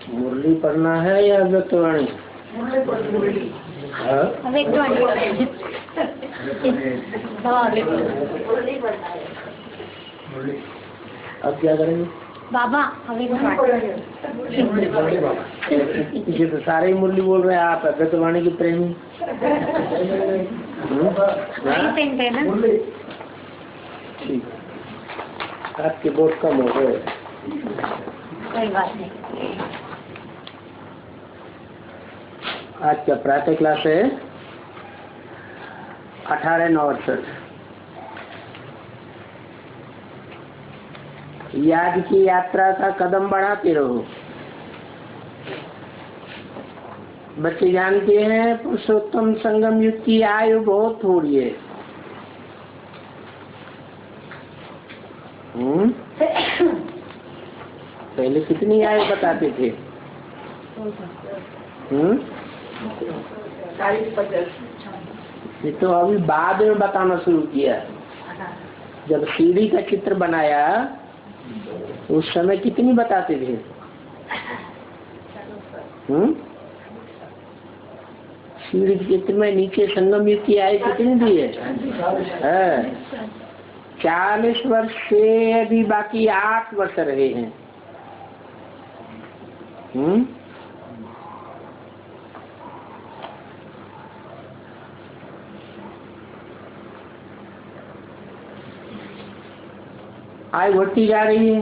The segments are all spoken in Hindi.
मुरली पढ़ना है या अव्यक्तवाणी? अब क्या करेंगे बाबा? ये तो सारे ही मुरली बोल रहे हैं, आप अव्यक्तवाणी की प्रेमी। ठीक, आपके बहुत कम हो गए। कोई बात नहीं। आज का प्रातः क्लास है 1868। याद की यात्रा का कदम बढ़ाते रहो। बच्चे जानते हैं पुरुषोत्तम संगम युग की आयु बहुत थोड़ी है। पहले कितनी आयु बताते थे? 40-50। ये तो अभी बाद में बताना शुरू किया। जब सीढ़ी का चित्र बनाया उस समय कितनी बताते थे? सीढ़ी के चित्र में नीचे संगम युग की आयु कितनी दी है? 40 वर्ष से अभी बाकी 8 वर्ष रहे हैं। आयु बढ़ती जा रही है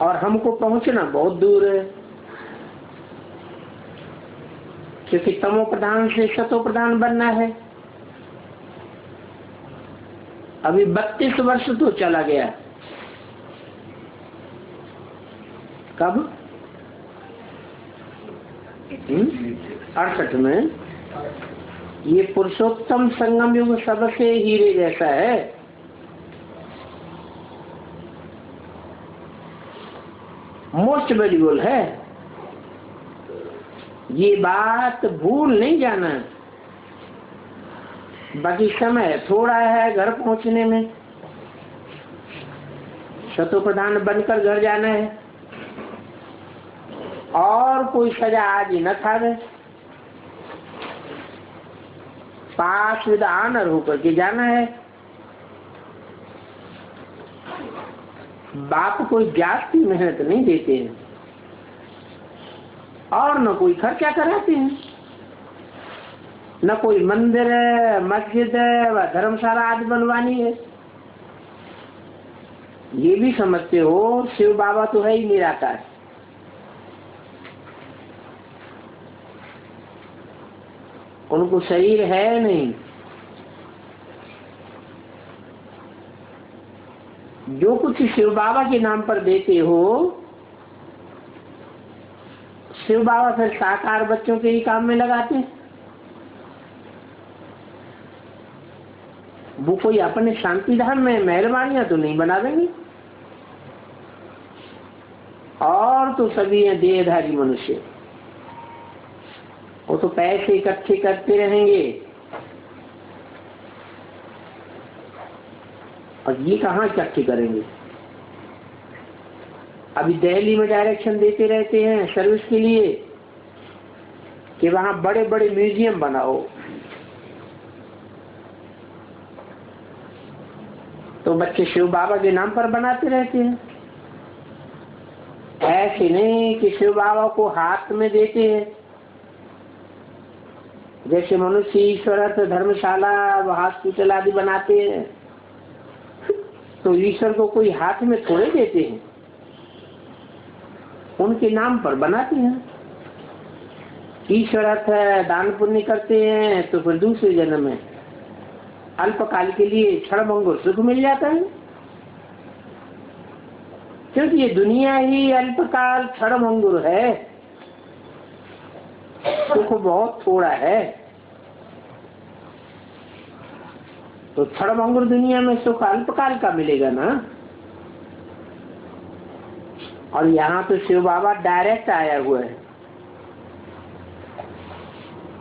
और हमको पहुंचना बहुत दूर है, क्योंकि तमो प्रधान से सतो प्रधान बनना है। अभी 32 वर्ष तो चला गया। कब? 68 में। ये पुरुषोत्तम संगम युग सबसे हीरे जैसा है। मोस्ट वैल्यूबल है। ये बात भूल नहीं जाना। बाकी समय थोड़ा है घर पहुंचने में। शतो प्रधान बनकर घर जाना है और कोई सजा आज ही न था। पास विद ऑनर होकर के जाना है। बाप कोई जास्ती मेहनत नहीं देते हैं और न कोई खर्चा कराते हैं, न कोई मंदिर है, मस्जिद है व धर्मशाला आदि बनवानी है। ये भी समझते हो शिव बाबा तो है ही निराकार। उनको शरीर है नहीं। जो कुछ शिव बाबा के नाम पर देते हो, शिव बाबा फिर साकार बच्चों के ही काम में लगाते हैं। वो कोई अपने शांति धाम में मेहरबानियां तो नहीं बना देंगे। और तो सभी हैं देहधारी मनुष्य। वो तो पैसे इकट्ठे करते रहेंगे और ये कहाँ इकट्ठे करेंगे। अभी दिल्ली में डायरेक्शन देते रहते हैं सर्विस के लिए कि वहां बड़े बड़े म्यूजियम बनाओ। तो बच्चे शिव बाबा के नाम पर बनाते रहते हैं। ऐसे नहीं कि शिव बाबा को हाथ में देते हैं। जैसे मनुष्य ईश्वर धर्मशाला हॉस्पिटल आदि बनाते हैं तो ईश्वर को कोई हाथ में थोड़े देते हैं, उनके नाम पर बनाते हैं। ईश्वर दान पुण्य करते हैं तो फिर दूसरे जन्म में अल्पकाल के लिए क्षणभंगुर सुख मिल जाता है। क्योंकि ये दुनिया ही अल्पकाल क्षणभंगुर है, सुख बहुत थोड़ा है। तो क्षणभंगुर दुनिया में सुख अल्पकाल का मिलेगा ना। और यहाँ तो शिव बाबा डायरेक्ट आया हुआ है।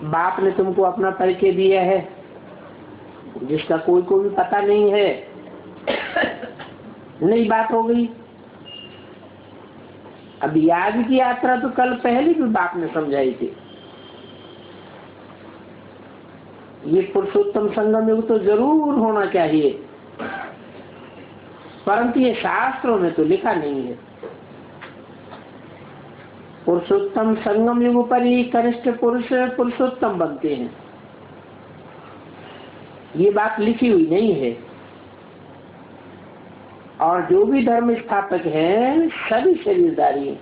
बाप ने तुमको अपना परिचय दिया है जिसका कोई को भी पता नहीं है। नई बात हो गई। अभी आज की यात्रा तो कल पहले भी बाप ने समझाई थी। ये पुरुषोत्तम संगम युग तो जरूर होना चाहिए, परंतु ये शास्त्रों में तो लिखा नहीं है। पुरुषोत्तम संगम युग पर ही कनिष्ठ पुरुष पुरुषोत्तम बनते हैं, ये बात लिखी हुई नहीं है। और जो भी धर्म स्थापक हैं सभी शरीरधारी हैं,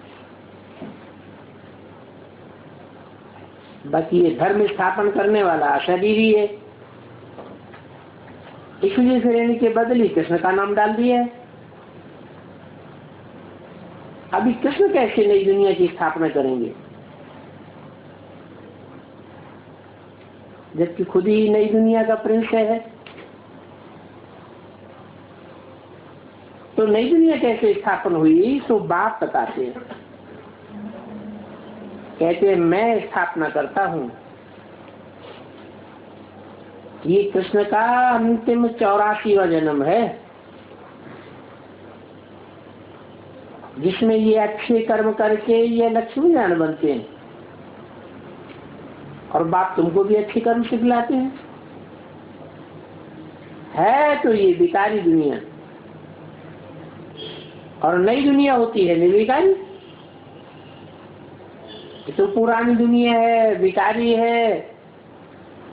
बाकी ये धर्म स्थापन करने वाला अशरीरी है, इसलिए फिर इनके बदले कृष्ण का नाम डाल दिया है। अभी कृष्ण कैसे नई दुनिया की स्थापना करेंगे, जबकि खुद ही नई दुनिया का प्रिंस है। तो नई दुनिया कैसे स्थापन हुई, तो बाप बताते हैं, कहते हैं मैं स्थापना करता हूं। ये कृष्ण का अंतिम 84वां जन्म है, जिसमें ये अच्छे कर्म करके ये लक्ष्मी नारायण बनते हैं, और बाप तुमको भी अच्छे कर्म सिखलाते हैं। है तो ये विकारी दुनिया, और नई दुनिया होती है निर्विकारी। तो पुरानी दुनिया है, विकारी है।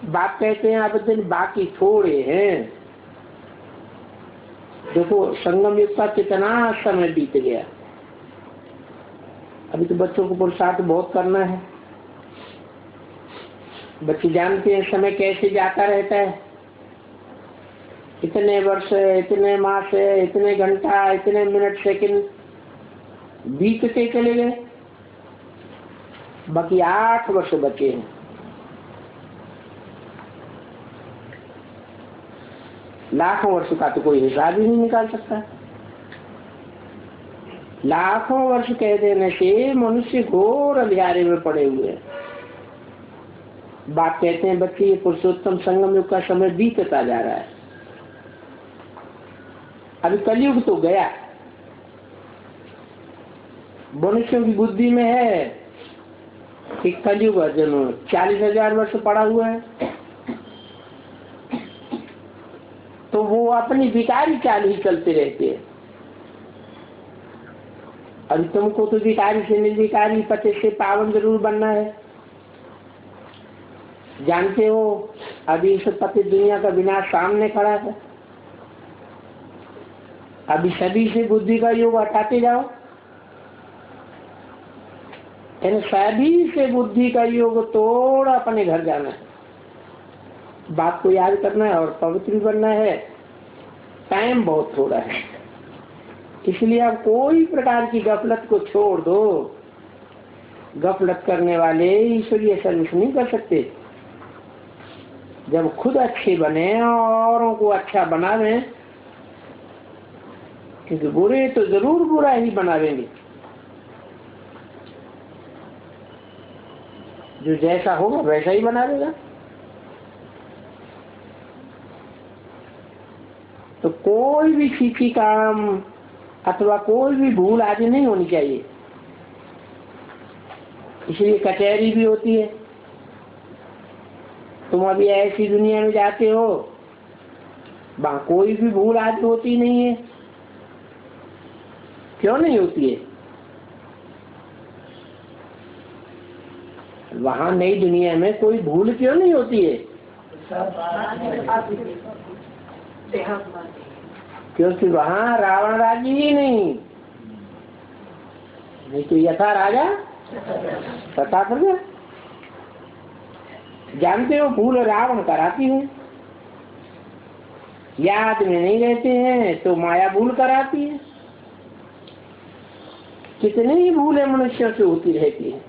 बाप कहते हैं अब दिन बाकी थोड़े हैं। देखो संगम युग का कितना समय बीत गया, अभी तो बच्चों को पुरुषार्थ बहुत करना है। बच्चे जानते हैं समय कैसे जाता रहता है, इतने वर्ष है, इतने मास है, इतने घंटा, इतने मिनट सेकंड बीतते चले गए, बाकी 8 वर्ष बचे हैं। लाखों वर्ष का तो कोई हिसाब ही नहीं निकाल सकता। लाखों वर्ष कह देने से मनुष्य घोर अंधियारे में पड़े हुए हैं। बात कहते हैं बच्चे ये पुरुषोत्तम संगम युग का समय बीतता जा रहा है। अभी कलयुग तो गया, मनुष्यों की बुद्धि में है कि कलयुग जन्म 40,000 वर्ष पड़ा हुआ है, तो वो अपनी विकारी चाल ही चलते रहते हैं। अभी तुमको तो विकारी से निर्विकारी पति से पावन जरूर बनना है। जानते हो अभी इस पति दुनिया का विनाश सामने खड़ा है। अभी सभी से बुद्धि का योग हटाते जाओ, इन सभी से बुद्धि का योग तोड़ अपने घर जाना है, बात को याद करना है और पवित्र भी बनना है। टाइम बहुत थोड़ा है, इसलिए आप कोई प्रकार की गफलत को छोड़ दो। गफलत करने वाले ईश्वरीय सर्विस नहीं कर सकते। जब खुद अच्छे बने औरों को अच्छा बनावे, क्योंकि बुरे तो जरूर बुरा ही बनावेंगे। जो जैसा होगा वैसा ही बना देगा। तो कोई भी सीखी काम अथवा कोई भी भूल आज नहीं होनी चाहिए। इसलिए कचहरी भी होती है। तुम अभी ऐसी दुनिया में जाते हो, वहां कोई भी भूल आज होती नहीं है। क्यों नहीं होती है? वहां नई दुनिया में कोई भूल क्यों नहीं होती है? क्योंकि वहां रावण राजी ही नहीं तो यथा राजा तथा प्रजा। जानते हो भूल रावण कराती है, याद में नहीं रहते हैं तो माया भूल कराती है। कितनी ही भूलें मनुष्यों से होती रहती है।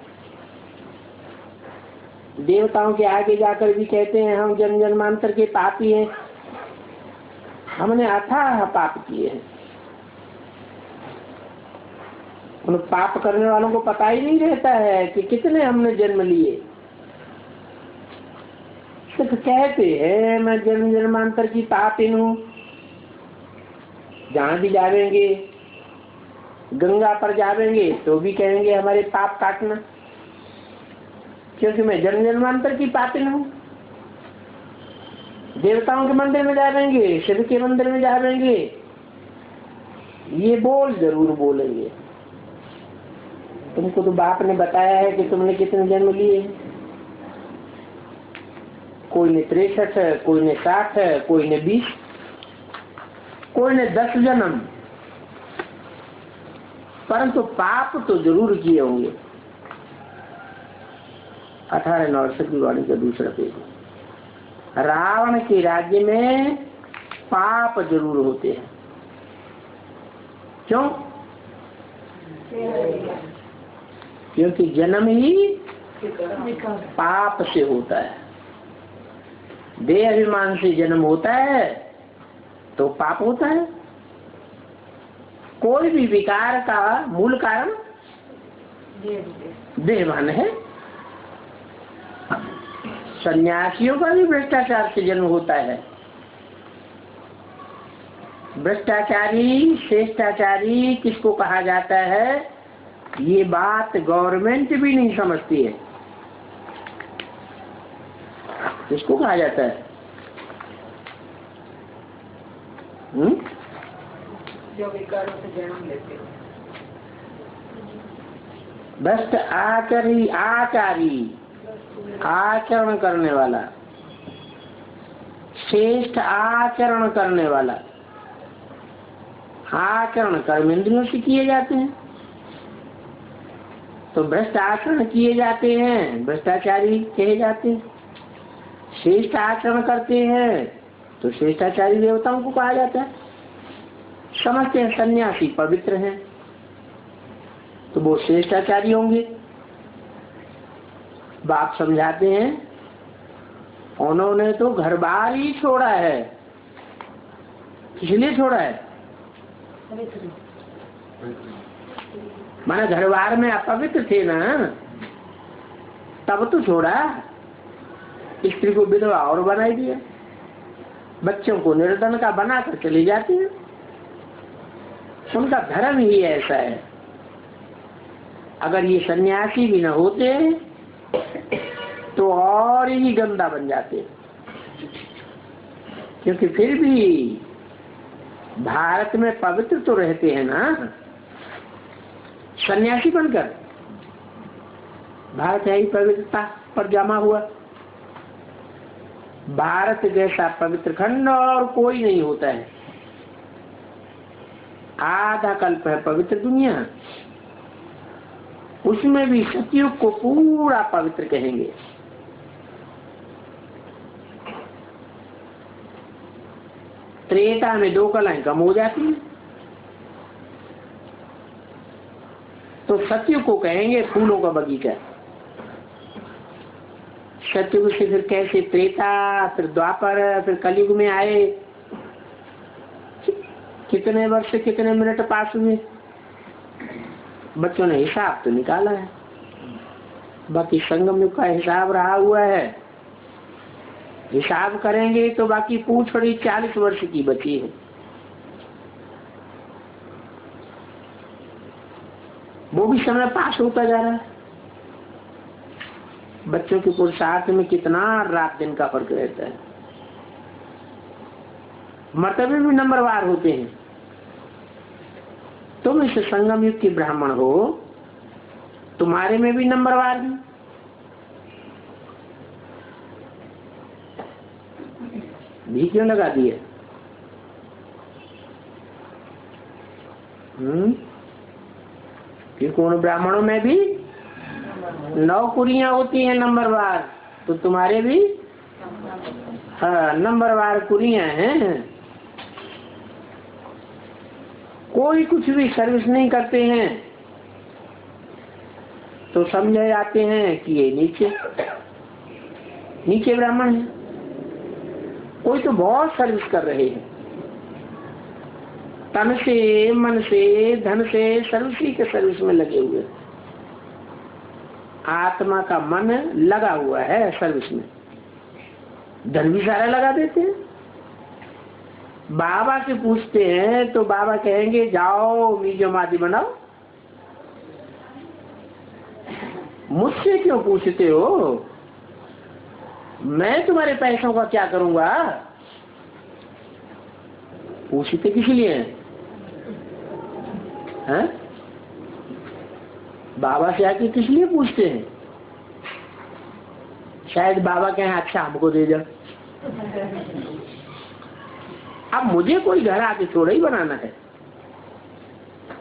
देवताओं के आगे जाकर भी कहते हैं हम जन्म जन्मांतर के पापी हैं, हमने अथाह पाप किए हैं। उन पाप करने वालों को पता ही नहीं रहता है कि कितने हमने जन्म लिए। सिर्फ कहते हैं मैं जन्म जन्मांतर की पापी हूँ। जहाँ भी जाएंगे गंगा पर जावेंगे तो भी कहेंगे हमारे पाप काटना, क्योंकि मैं जन्म जन्मांतर की पापिन हूँ। देवताओं के मंदिर में जावेंगे, शिव के मंदिर में जावेंगे, ये बोल जरूर बोलेंगे, तुमको तो बाप ने बताया है कि तुमने कितने जन्म लिए। कोई ने 63 है, कोई ने 60 है, कोई ने 20, कोई ने 10 जन्म, परंतु पाप तो जरूर किए होंगे। 18 नवसर की वाणी का दूसरा पेज। रावण के राज्य में पाप जरूर होते हैं। क्यों? क्योंकि जन्म ही पाप से होता है। देह अभिमान से जन्म होता है तो पाप होता है। कोई भी विकार का मूल कारण देहभान है। सन्यासियों का भी भ्रष्टाचार से जन्म होता है। भ्रष्टाचारी, श्रेष्ठाचारी किसको कहा जाता है, ये बात गवर्नमेंट भी नहीं समझती है। किसको कहा जाता है? जो विकारों से जन्म लेते हैं। भ्रष्ट आचारी, आचरण करने वाला, श्रेष्ठ आचरण करने वाला। आचरण कर्म इंद्रियों से किए जाते हैं, तो भ्रष्ट आचरण किए जाते हैं, भ्रष्टाचारी कहे जाते हैं। श्रेष्ठ आचरण करते हैं तो श्रेष्ठाचारी देवताओं को कहा जाता है। समझते हैं सन्यासी पवित्र हैं तो वो श्रेष्ठाचारी होंगे। बाप समझाते हैं उन्होंने तो घर बार ही छोड़ा है। इसलिए छोड़ा है माना घर बार में अपवित्र थे ना, तब तो छोड़ा। स्त्री को विधवा और बनाई दिया, बच्चों को निर्धन का बनाकर चले जाते हैं। उनका धर्म ही ऐसा है। अगर ये सन्यासी भी न होते तो और ही गंदा बन जाते, क्योंकि फिर भी भारत में पवित्र तो रहते हैं ना सन्यासी बनकर। भारत है ही पवित्रता पर जमा हुआ। भारत जैसा पवित्र खंड और कोई नहीं होता है। आधा कल्प है पवित्र दुनिया, उसमें भी सतयुग को पूरा पवित्र कहेंगे। त्रेता में 2 कलाएं कम हो जाती हैं तो सतयुग को कहेंगे फूलों का बगीचा। सतयुग से फिर कैसे त्रेता, फिर द्वापर, फिर कलयुग में आए। कितने वर्ष से कितने मिनट पास हुए, बच्चों ने हिसाब तो निकाला है। बाकी संगम युग का हिसाब रहा हुआ है। हिसाब करेंगे तो बाकी पूछड़ी 40 वर्ष की बची है। वो भी समय पास होता जा रहा है। बच्चों के पुरुषार्थ में कितना रात दिन का फर्क रहता है। मर्तबे भी नंबरवार होते हैं। तुम इस संगम युग की ब्राह्मण हो, तुम्हारे में भी नंबरवार है। भी क्यों लगा दिए? कि कौन ब्राह्मणों में भी 9 कुरियां होती हैं नंबरवार, तो तुम्हारे भी हाँ नंबरवार कुरियां हैं। कोई कुछ भी सर्विस नहीं करते हैं तो समझे जाते हैं कि ये नीचे ब्राह्मण है। कोई तो बहुत सर्विस कर रहे हैं, तन से, मन से, धन से, सर्विस के सर्विस में लगे हुए। आत्मा का मन लगा हुआ है सर्विस में, धन भी सारा लगा देते हैं। बाबा से पूछते हैं तो बाबा कहेंगे जाओ मीजो मादी बनाओ, मुझसे क्यों पूछते हो? मैं तुम्हारे पैसों का क्या करूंगा? पूछते किस लिए हैं? बाबा से आके किस लिए पूछते हैं? शायद बाबा कहें अच्छा हमको दे दो। अब मुझे कोई घर आके थोड़ा ही बनाना है,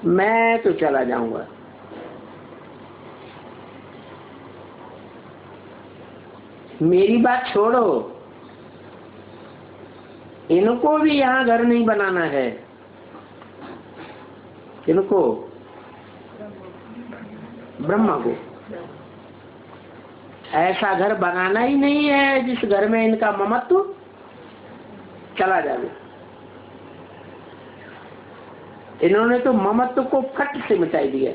मैं तो चला जाऊंगा। मेरी बात छोड़ो, इनको भी यहाँ घर नहीं बनाना है। इनको, ब्रह्मा को ऐसा घर बनाना ही नहीं है जिस घर में इनका ममत्व चला जाए। इन्होंने तो ममत्व को फट से मिटाई दिया।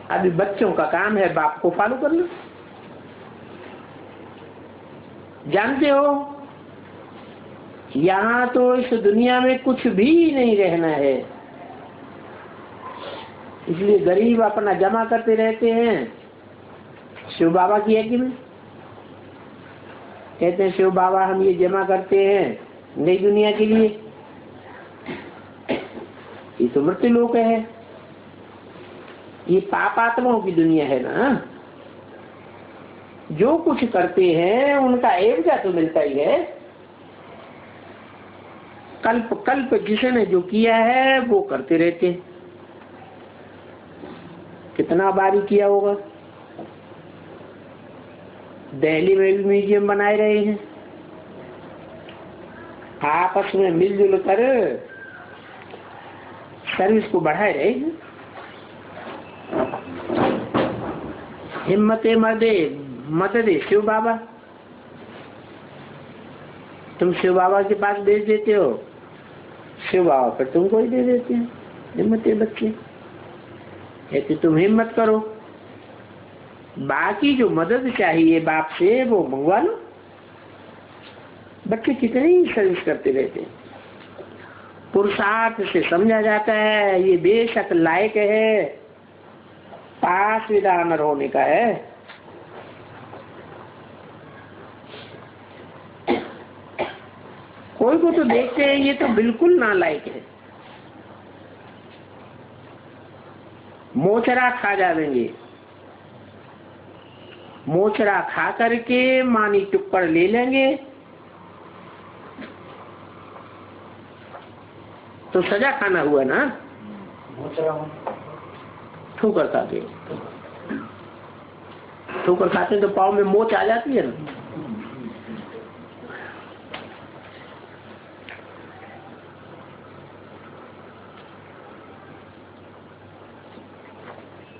अभी बच्चों का काम है बाप को फॉलो कर लो। जानते हो यहाँ तो इस दुनिया में कुछ भी नहीं रहना है, इसलिए गरीब अपना जमा करते रहते हैं। शिव बाबा की है कि नहीं? कहते हैं शिव बाबा हम ये जमा करते हैं नई दुनिया के लिए। ये तो मृत्यु लोक है, ये पापात्माओं की दुनिया है ना। जो कुछ करते हैं उनका एवजा तो मिलता ही है। कल्प कल्प जिसने जो किया है वो करते रहते हैं। कितना बारी किया होगा। दिल्ली में भी म्यूजियम बनाए रहे हैं, आपस में मिलजुल कर सर्विस को बढ़ाए रहे हैं। हिम्मते मर्दे मददे शिव बाबा। तुम शिव बाबा के पास भेज देते हो, शिव बाबा फिर तुमको ही दे देते हैं। हिम्मते बच्चे कहते तुम हिम्मत करो, बाकी जो मदद चाहिए बाप से वो मंगवा लो। बच्चे कितने ही सर्विस करते रहते हैं। पुरुषार्थ से समझा जाता है ये बेशक लायक है, पास विदानर होने का है। कोई को तो देखते हैं ये तो बिल्कुल नालायक है, मोचरा खा जाएंगे। मोचरा खा करके मानी टुक्कड़ ले लेंगे तो सजा खाना हुआ ना। ठोकर खाते, ठोकर खाते तो पाँव में मोच आ जाती है ना।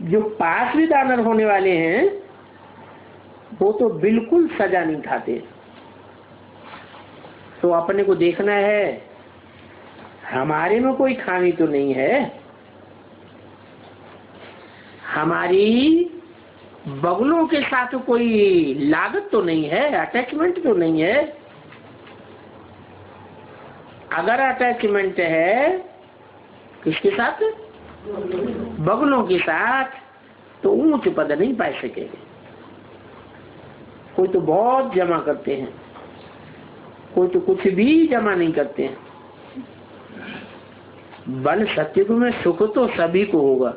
जो पास भी दानर होने वाले हैं वो तो बिल्कुल सजा नहीं खाते। तो अपने को देखना है हमारे में कोई खामी तो नहीं है, हमारी बगलों के साथ कोई लागत तो नहीं है, अटैचमेंट तो नहीं है। अगर अटैचमेंट है किसके साथ? बगलों के साथ, तो ऊंच पद नहीं पा सकेंगे। कोई तो बहुत जमा करते हैं, कोई तो कुछ भी जमा नहीं करते हैं। बल सत्युग में सुख तो सभी को होगा।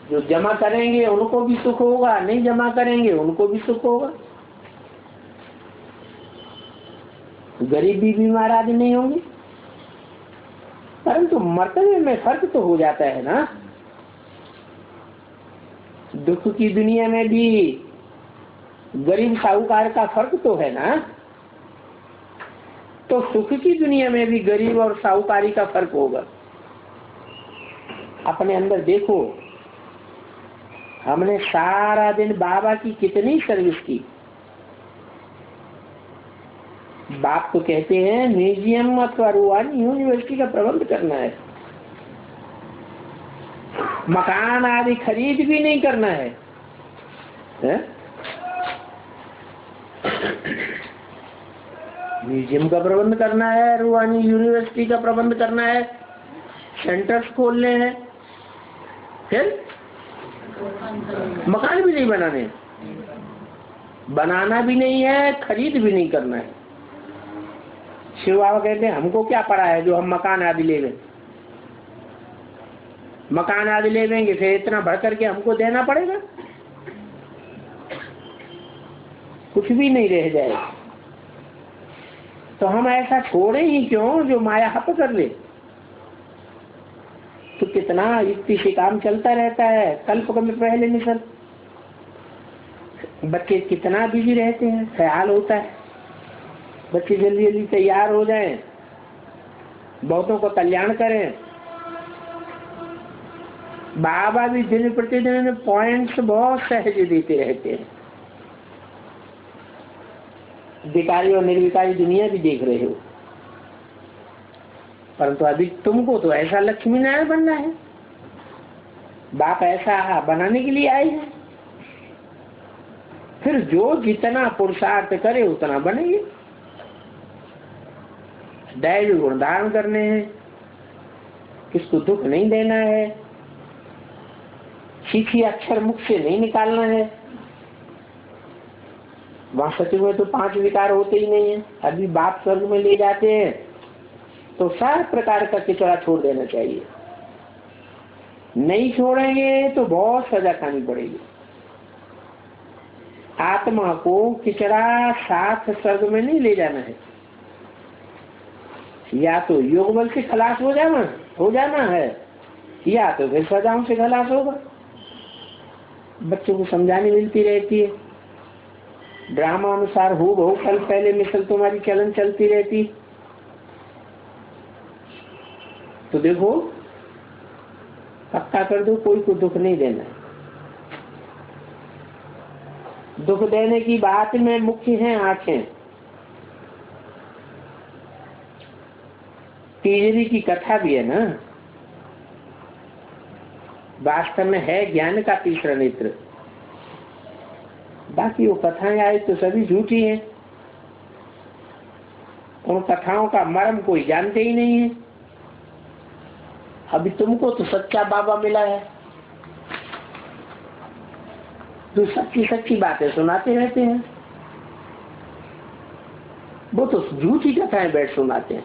जो जमा करेंगे उनको भी सुख होगा, नहीं जमा करेंगे उनको भी सुख होगा। गरीब भी बीमार आदि नहीं होंगे, परंतु मर्तबे में फर्क तो हो जाता है ना। दुख की दुनिया में भी गरीब साहूकार का फर्क तो है ना, तो सुख की दुनिया में भी गरीब और साहूकारी का फर्क होगा। अपने अंदर देखो, हमने सारा दिन बाबा की कितनी सर्विस की। बाप तो कहते हैं म्यूजियम अथवा रूहानी यूनिवर्सिटी का प्रबंध करना है, मकान आदि खरीद भी नहीं करना है, म्यूजियम का प्रबंध करना है, रूहानी यूनिवर्सिटी का प्रबंध करना है, सेंटर्स खोलने हैं, फिर मकान भी नहीं बनाने, बनाना भी नहीं है, खरीद भी नहीं करना है। शिव बाबा कहते हैं हमको क्या पड़ा है जो हम मकान आदि ले लें, मकान आदि ले लेंगे फिर इतना भर करके हमको देना पड़ेगा, कुछ भी नहीं रह जाएगा। तो हम ऐसा छोड़े ही क्यों जो माया हप कर ले। तो कितना युक्ति से काम चलता रहता है। कल्प में पहले मिसल बच्चे कितना बिजी रहते हैं, ख्याल होता है बच्चे जल्दी जल्दी तैयार हो जाएं, बहुतों को कल्याण करें। बाबा भी दिन प्रतिदिन पॉइंट्स बहुत सहज देते रहते हैं। विकारी और निर्विकारी दुनिया भी देख रहे हो, परंतु अभी तुमको तो ऐसा लक्ष्मी नारायण बनना है। बाप ऐसा बनाने के लिए आए हैं, फिर जो जितना पुरुषार्थ करे उतना बनेंगे। दैवी गुण धारण करने हैं, किसको दुख नहीं देना है, सीखी अक्षर मुख से नहीं निकालना है। वहां सचिव में तो 5 विकार होते ही नहीं है। अभी बाप स्वर्ग में ले जाते हैं तो सारे प्रकार का किचड़ा छोड़ देना चाहिए, नहीं छोड़ेंगे तो बहुत सजा खानी पड़ेगी। आत्मा को किचड़ा साथ स्वर्ग में नहीं ले जाना है, या तो योग बल से खलास हो जाना है, या तो फिर सजाओं से खलास होगा। बच्चों को समझानी मिलती रहती है, ड्रामा अनुसार हो बहु कल पहले मिसल तुम्हारी चलन चलती रहती। तो देखो पक्का कर दो, कोई को दुख नहीं देना। दुख देने की बात में मुख्य है आंखें। तीजरी की कथा भी है ना, वास्तव में है ज्ञान का तीसरा नेत्र। बाकी वो कथाएं आई तो सभी झूठी हैं, उन कथाओं का मर्म कोई जानते ही नहीं है। अभी तुमको तो सच्चा बाबा मिला है, तो सच्ची सच्ची बातें सुनाते रहते हैं। वो तो झूठी कथाएं बैठ सुनाते हैं।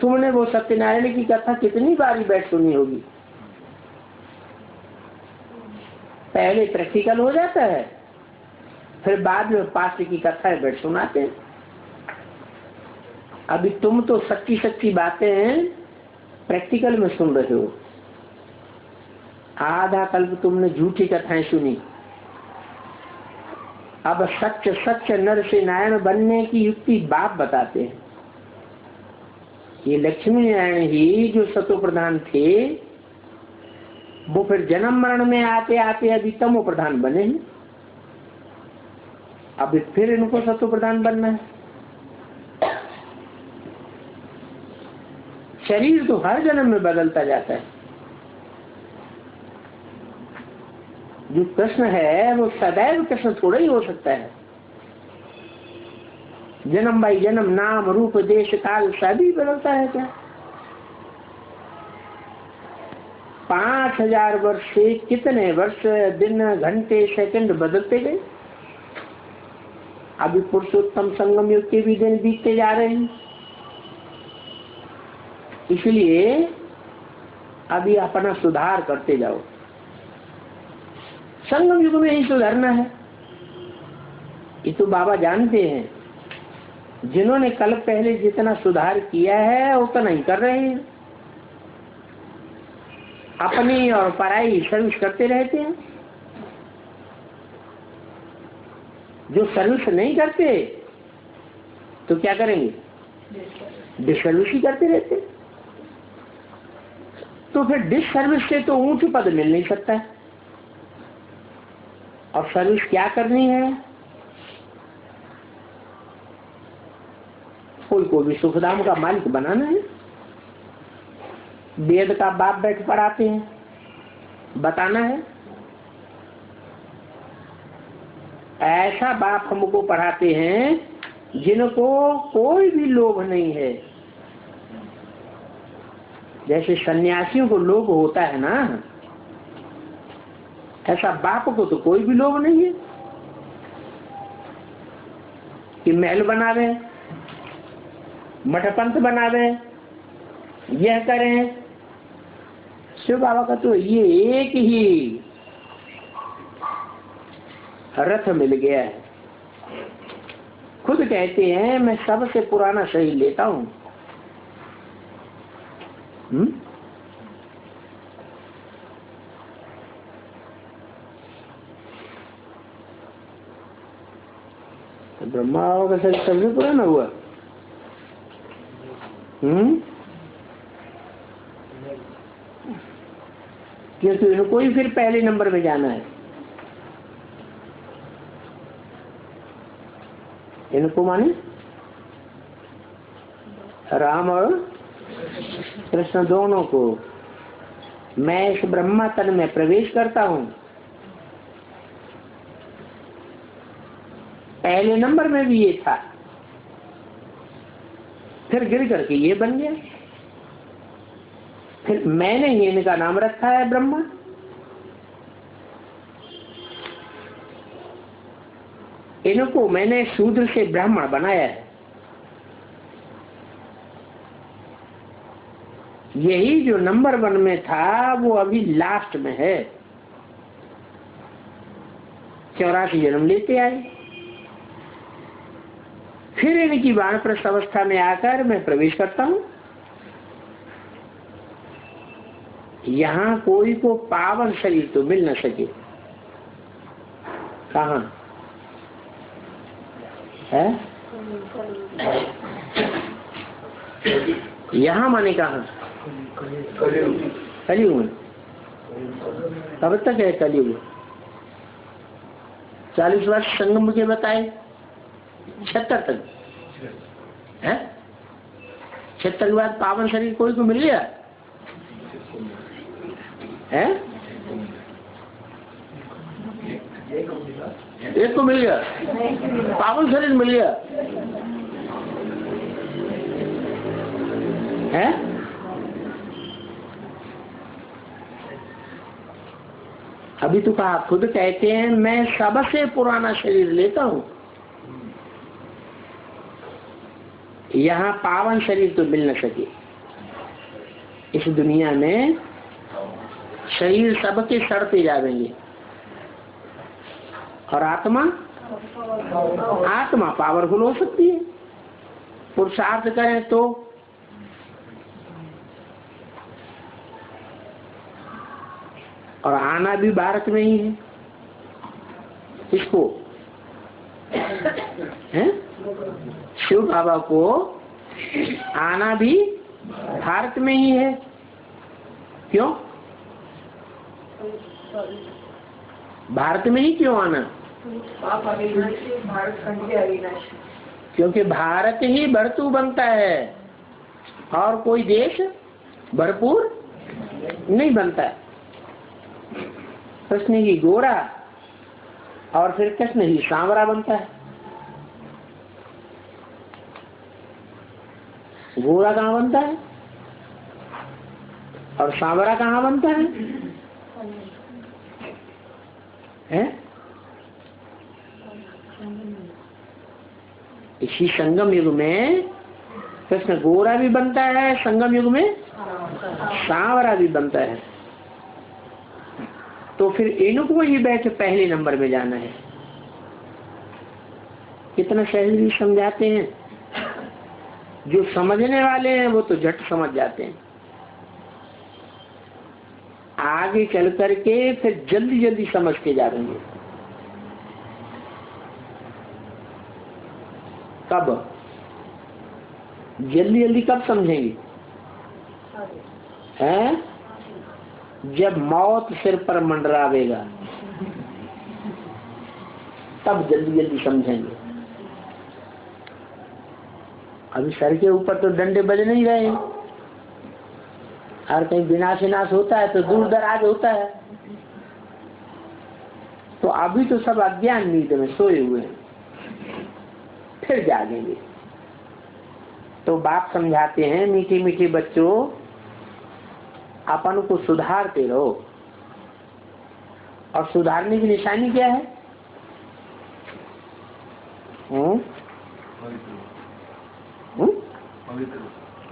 तुमने वो सत्यनारायण की कथा कितनी बारी बैठ सुनी होगी। पहले प्रैक्टिकल हो जाता है, फिर बाद में पास्ट की कथाएं बैठ सुनाते हैं। अभी तुम तो सच्ची सच्ची बातें प्रैक्टिकल में सुन रहे हो। आधा कल्प तुमने झूठी कथाएं सुनी। अब सच सच नर से नारायण बनने की युक्ति बाप बताते हैं। ये लक्ष्मी नारायण ही जो सतो प्रधान थे, वो फिर जन्म मरण में आते आते अभी तमो प्रधान बने हैं। अभी फिर इनको सतो प्रधान बनना है। शरीर तो हर जन्म में बदलता जाता है। जो कृष्ण है वो सदैव कृष्ण थोड़ा ही हो सकता है। जन्म बाई जन्म नाम रूप देश काल सभी बदलता है क्या? 5000 वर्ष से कितने वर्ष, दिन, घंटे, सेकंड बदलते गए। अभी पुरुषोत्तम संगम युग के भी दिन बीतते जा रहे हैं। इसलिए अभी अपना सुधार करते जाओ। संगम युग में ही सुधरना है, ये तो बाबा जानते हैं। जिन्होंने कल पहले जितना सुधार किया है उतना ही कर रहे हैं। अपनी और पराई सर्विस करते रहते हैं। जो सर्विस नहीं करते तो क्या करेंगे? डिसर्विस ही करते रहते। तो फिर डिसर्विस से तो ऊंच पद मिल नहीं सकता। और सर्विस क्या करनी है? कोई को भी सुखधाम का मालिक बनाना है। वेद का बाप बैठ पढ़ाते हैं, बताना है। ऐसा बाप हमको पढ़ाते हैं जिनको कोई भी लोभ नहीं है। जैसे सन्यासियों को लोभ होता है ना, ऐसा बाप को तो कोई भी लोभ नहीं है कि महल बनावे, मठपंथ बनावे, यह करें। शिव बाबा का तो ये एक ही रथ मिल गया है। खुद कहते हैं मैं सबसे पुराना शरीर लेता हूं। तो ब्रह्मा बाबा का शरीर सबसे पुराना हुआ। क्योंकि इनको ही फिर पहले नंबर में जाना है। इनको माने राम और कृष्ण दोनों को। मैं इस ब्रह्मा तन में प्रवेश करता हूं। पहले नंबर में भी ये था, फिर गिर करके ये बन गया। फिर मैंने ही इनका नाम रखा है ब्रह्मा। इनको मैंने शूद्र से ब्राह्मण बनाया है। यही जो नंबर 1 में था वो अभी लास्ट में है। 84 जन्म लेते आए, फिर इनकी वानप्रस्थ अवस्था में आकर मैं प्रवेश करता हूं। यहां कोई को पावन शरीर तो मिल न सके। कहां है? यहां माने कहां? कलयुग में। कब तक है कलयुग? 40 वर्ष संगम के बताए, 76 तक है। 76 के बाद पावन शरीर कोई को मिल गया है? एक को मिल गया, पावन शरीर मिल गया है। अभी तो कहा, खुद कहते हैं मैं सबसे पुराना शरीर लेता हूं। यहां पावन शरीर तो मिल न सके। इस दुनिया में शरीर सबके सड़ते जाएंगे, और आत्मा पावरफुल हो सकती है, पुरुषार्थ करें तो। और आना भी भारत में ही है। इसको है शिव बाबा को आना भी भारत में ही है। क्यों भारत में ही क्यों आना? क्योंकि भारत ही भरतू बनता है और कोई देश भरपूर नहीं बनता है। कृष्ण ही गोरा और फिर कृष्ण ही सांवरा बनता है। गोरा कहाँ बनता है और सांवरा कहाँ बनता है? इसी संगम युग में कृष्ण गोरा भी बनता है, संगम युग में सांवरा भी बनता है। तो फिर इनको ही बैठ पहले नंबर में जाना है। कितना सहज समझाते हैं। जो समझने वाले हैं वो तो झट समझ जाते हैं। आगे चल करके फिर जल्दी जल्दी समझ के जा रहे हैं। कब जल्दी जल्दी कब समझेंगे? हैं? जब मौत सिर पर मंडरावेगा तब जल्दी जल्दी समझेंगे। अभी सर के ऊपर तो डंडे बज नहीं रहे हैं, और कहीं विनाश विनाश होता है तो दूर दराज होता है। तो अभी तो सब अज्ञान नींद में सोए हुए हैं, फिर जागेंगे। तो बाप समझाते हैं मीठी मीठी बच्चों, अपन को सुधारते रहो। और सुधारने की निशानी क्या है?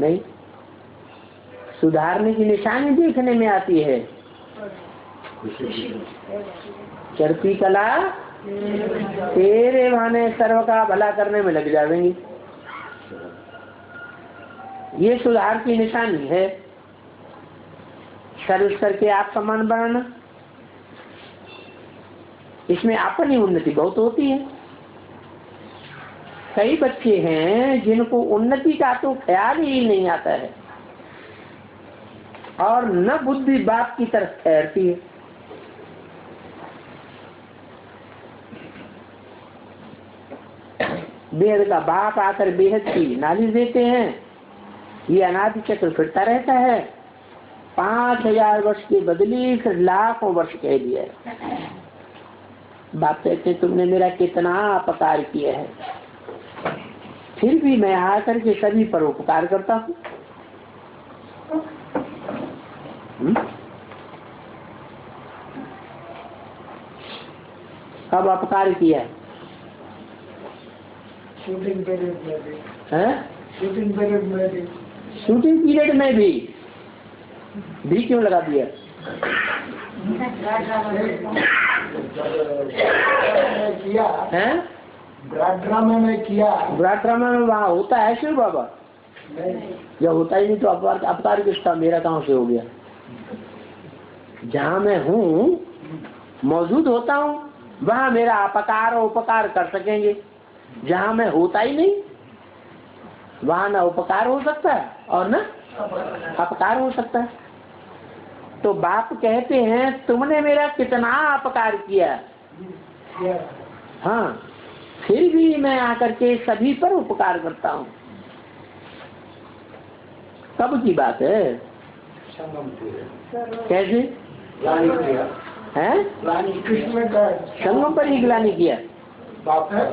नहीं, सुधारने की निशानी देखने में आती है। चरती कला तेरे बहाने सर्व का भला करने में लग जाएंगी। ये सुधार की निशानी है। सर्विस करके आप सम्मान बनाना, इसमें अपनी उन्नति बहुत होती है। कई बच्चे हैं जिनको उन्नति का तो ख्याल ही नहीं आता है और न बुद्धि बाप की तरफ ठहरती है। बेहद का बाप आकर बेहद की नालिश देते हैं। ये अनादि चक्र फिरता रहता है। 5000 वर्ष की बदली फिर लाखों वर्ष कह दिया है। बाप कहते तुमने मेरा कितना अपकार किया है, फिर भी मैं आकर के सभी पर उपकार करता हूँ। कब अपकार किया? शूटिंग पीरियड में भी। शूटिंग पीरियड में भी। शूटिंग पीरियड में भी क्यों लगा दिया? किया है ड्रामा में किया। ड्रामा में वहाँ होता है शिव बाबा? जब होता ही नहीं तो अपकार किसका, मेरा कहाँ से हो गया? जहाँ मैं हूँ मौजूद होता हूँ वहाँ मेरा अपकार और उपकार कर सकेंगे। जहाँ मैं होता ही नहीं वहाँ न उपकार हो सकता है और न अपकार हो सकता है। तो बाप कहते हैं तुमने मेरा कितना अपकार किया, हाँ फिर भी मैं आकर के सभी पर उपकार करता हूँ। कब की बात है? कैसे है? कृष्ण का संगम पर ही गिलानी किया। बाप है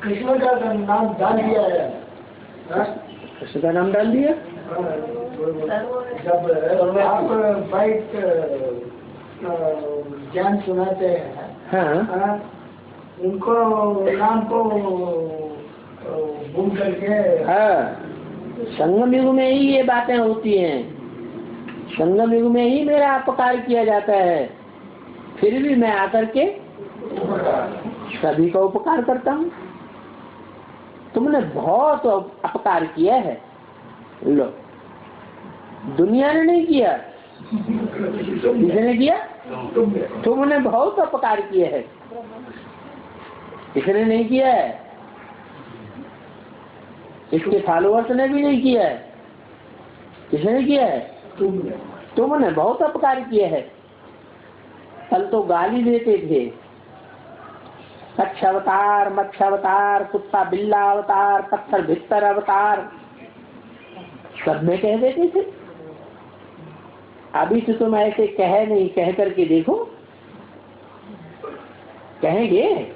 कृष्ण का नाम डाल दिया है। कृष्ण का नाम डाल दिया। जब आप बाइक ज्ञान सुनाते हैं, हाँ उनको नाम को भूल करके। हाँ, संगम युग में ही ये बातें होती हैं। संगम युग में ही मेरा अपकार किया जाता है, फिर भी मैं आकर के सभी का उपकार करता हूँ। तुमने बहुत अपकार किया है। लो, दुनिया ने नहीं किया, किसने किया? तुमने बहुत अपकार किया है। किसने नहीं किया है? इसके फॉलोअर्स ने भी नहीं किया है। किसने किया है? तुमने बहुत अपकार किया है। कल तो गाली देते थे, कच्छ अवतार, मत्स्य अवतार, कुत्ता बिल्ला अवतार, पत्थर भित्तर अवतार, सब में कह देते थे। अभी तो तुम ऐसे कह नहीं, कह करके देखो, कहेंगे?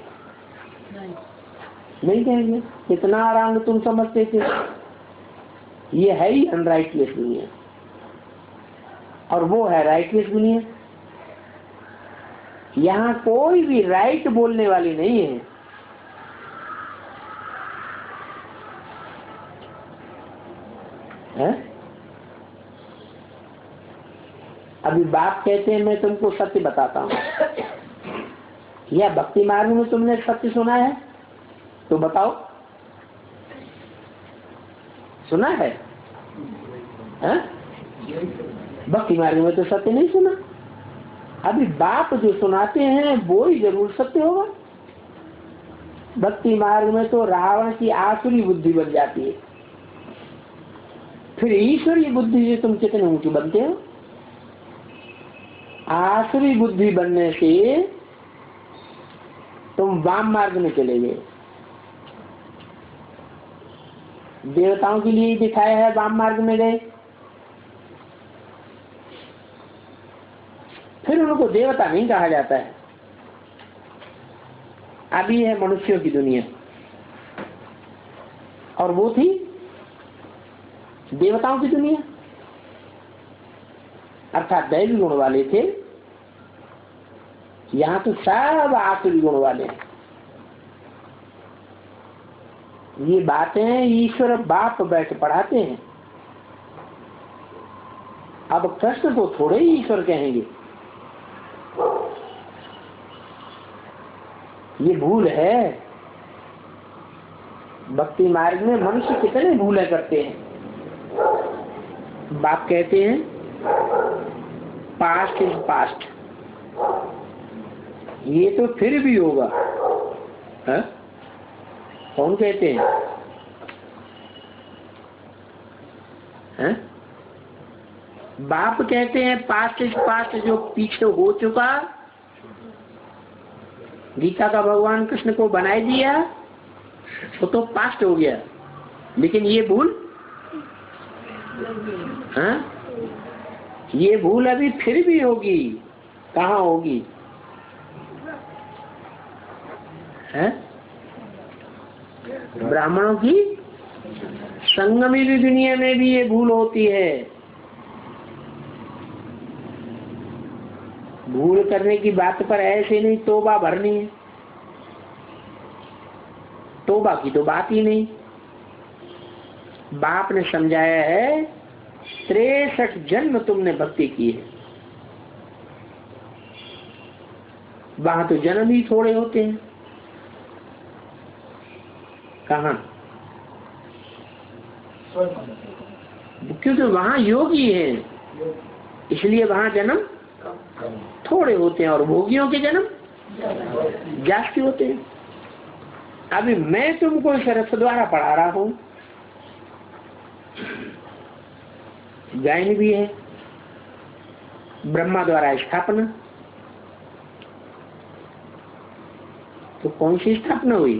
नहीं कहेंगे। कितना रंग तुम समझते थे। ये है ही अनराइटलेस दुनिया और वो है राइटलेस दुनिया। यहाँ कोई भी राइट बोलने वाली नहीं है। है? अभी बाप कहते हैं मैं तुमको सत्य बताता हूँ। या भक्ति मार्ग में तुमने सत्य सुना है तो बताओ, सुना है? भक्ति मार्ग में तो सत्य नहीं सुना। अभी बाप जो सुनाते हैं वो ही जरूर सत्य होगा। भक्ति मार्ग में तो रावण की आसुरी बुद्धि बन जाती है, फिर ईश्वरीय बुद्धि से तुम कितने ऊंचे बनते हो। आसुरी बुद्धि बनने से तुम वाम मार्ग में चले गए। देवताओं के लिए ही दिखाया है, वाम मार्ग में गए, फिर उनको देवता नहीं कहा जाता है। अभी है मनुष्यों की दुनिया और वो थी देवताओं की दुनिया। अर्थात दैवी गुण वाले थे, यहाँ तो सब आसुरी गुण वाले हैं। ये बातें ईश्वर बाप बैठ पढ़ाते हैं। अब कृष्ण को थोड़े ही ईश्वर कहेंगे। ये भूल है। भक्ति मार्ग में मनुष्य कितने भूलें करते हैं। बाप कहते हैं पास्ट इज पास्ट, ये तो फिर भी होगा। है? कौन कहते हैं? है? बाप कहते हैं पास्ट इज पास्ट, जो पीछे हो चुका। गीता का भगवान कृष्ण को बनाए दिया तो पास्ट हो गया, लेकिन ये भूल, हाँ, ये भूल अभी फिर भी होगी। कहाँ होगी? है? ब्राह्मणों की संगमी दुनिया में भी ये भूल होती है। भूल करने की बात पर ऐसे नहीं तौबा भरनी है। तौबा की तो बात ही नहीं। बाप ने समझाया है 63 जन्म तुमने भक्ति की है। वहां तो जन्म ही थोड़े होते हैं। कहाँ? क्योंकि वहां योगी है, इसलिए वहां जन्म थोड़े होते हैं और भोगियों के जन्म जास्ती होते हैं। अभी मैं तुमको इस रथ द्वारा पढ़ा रहा हूं, गायन भी है, ब्रह्मा द्वारा स्थापना। तो कौन सी स्थापना हुई?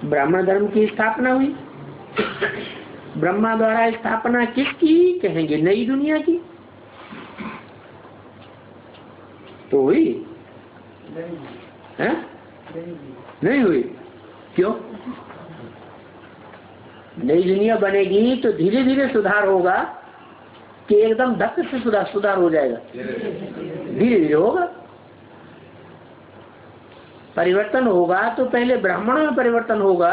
ब्राह्मण धर्म की स्थापना हुई। ब्रह्मा द्वारा स्थापना किसकी कहेंगे? नई दुनिया की तो हुई है? नहीं हुई। क्यों? नई दुनिया बनेगी तो धीरे धीरे सुधार होगा कि एकदम धक्के से सुधार हो जाएगा? धीरे धीरे होगा। परिवर्तन होगा तो पहले ब्राह्मणों में परिवर्तन होगा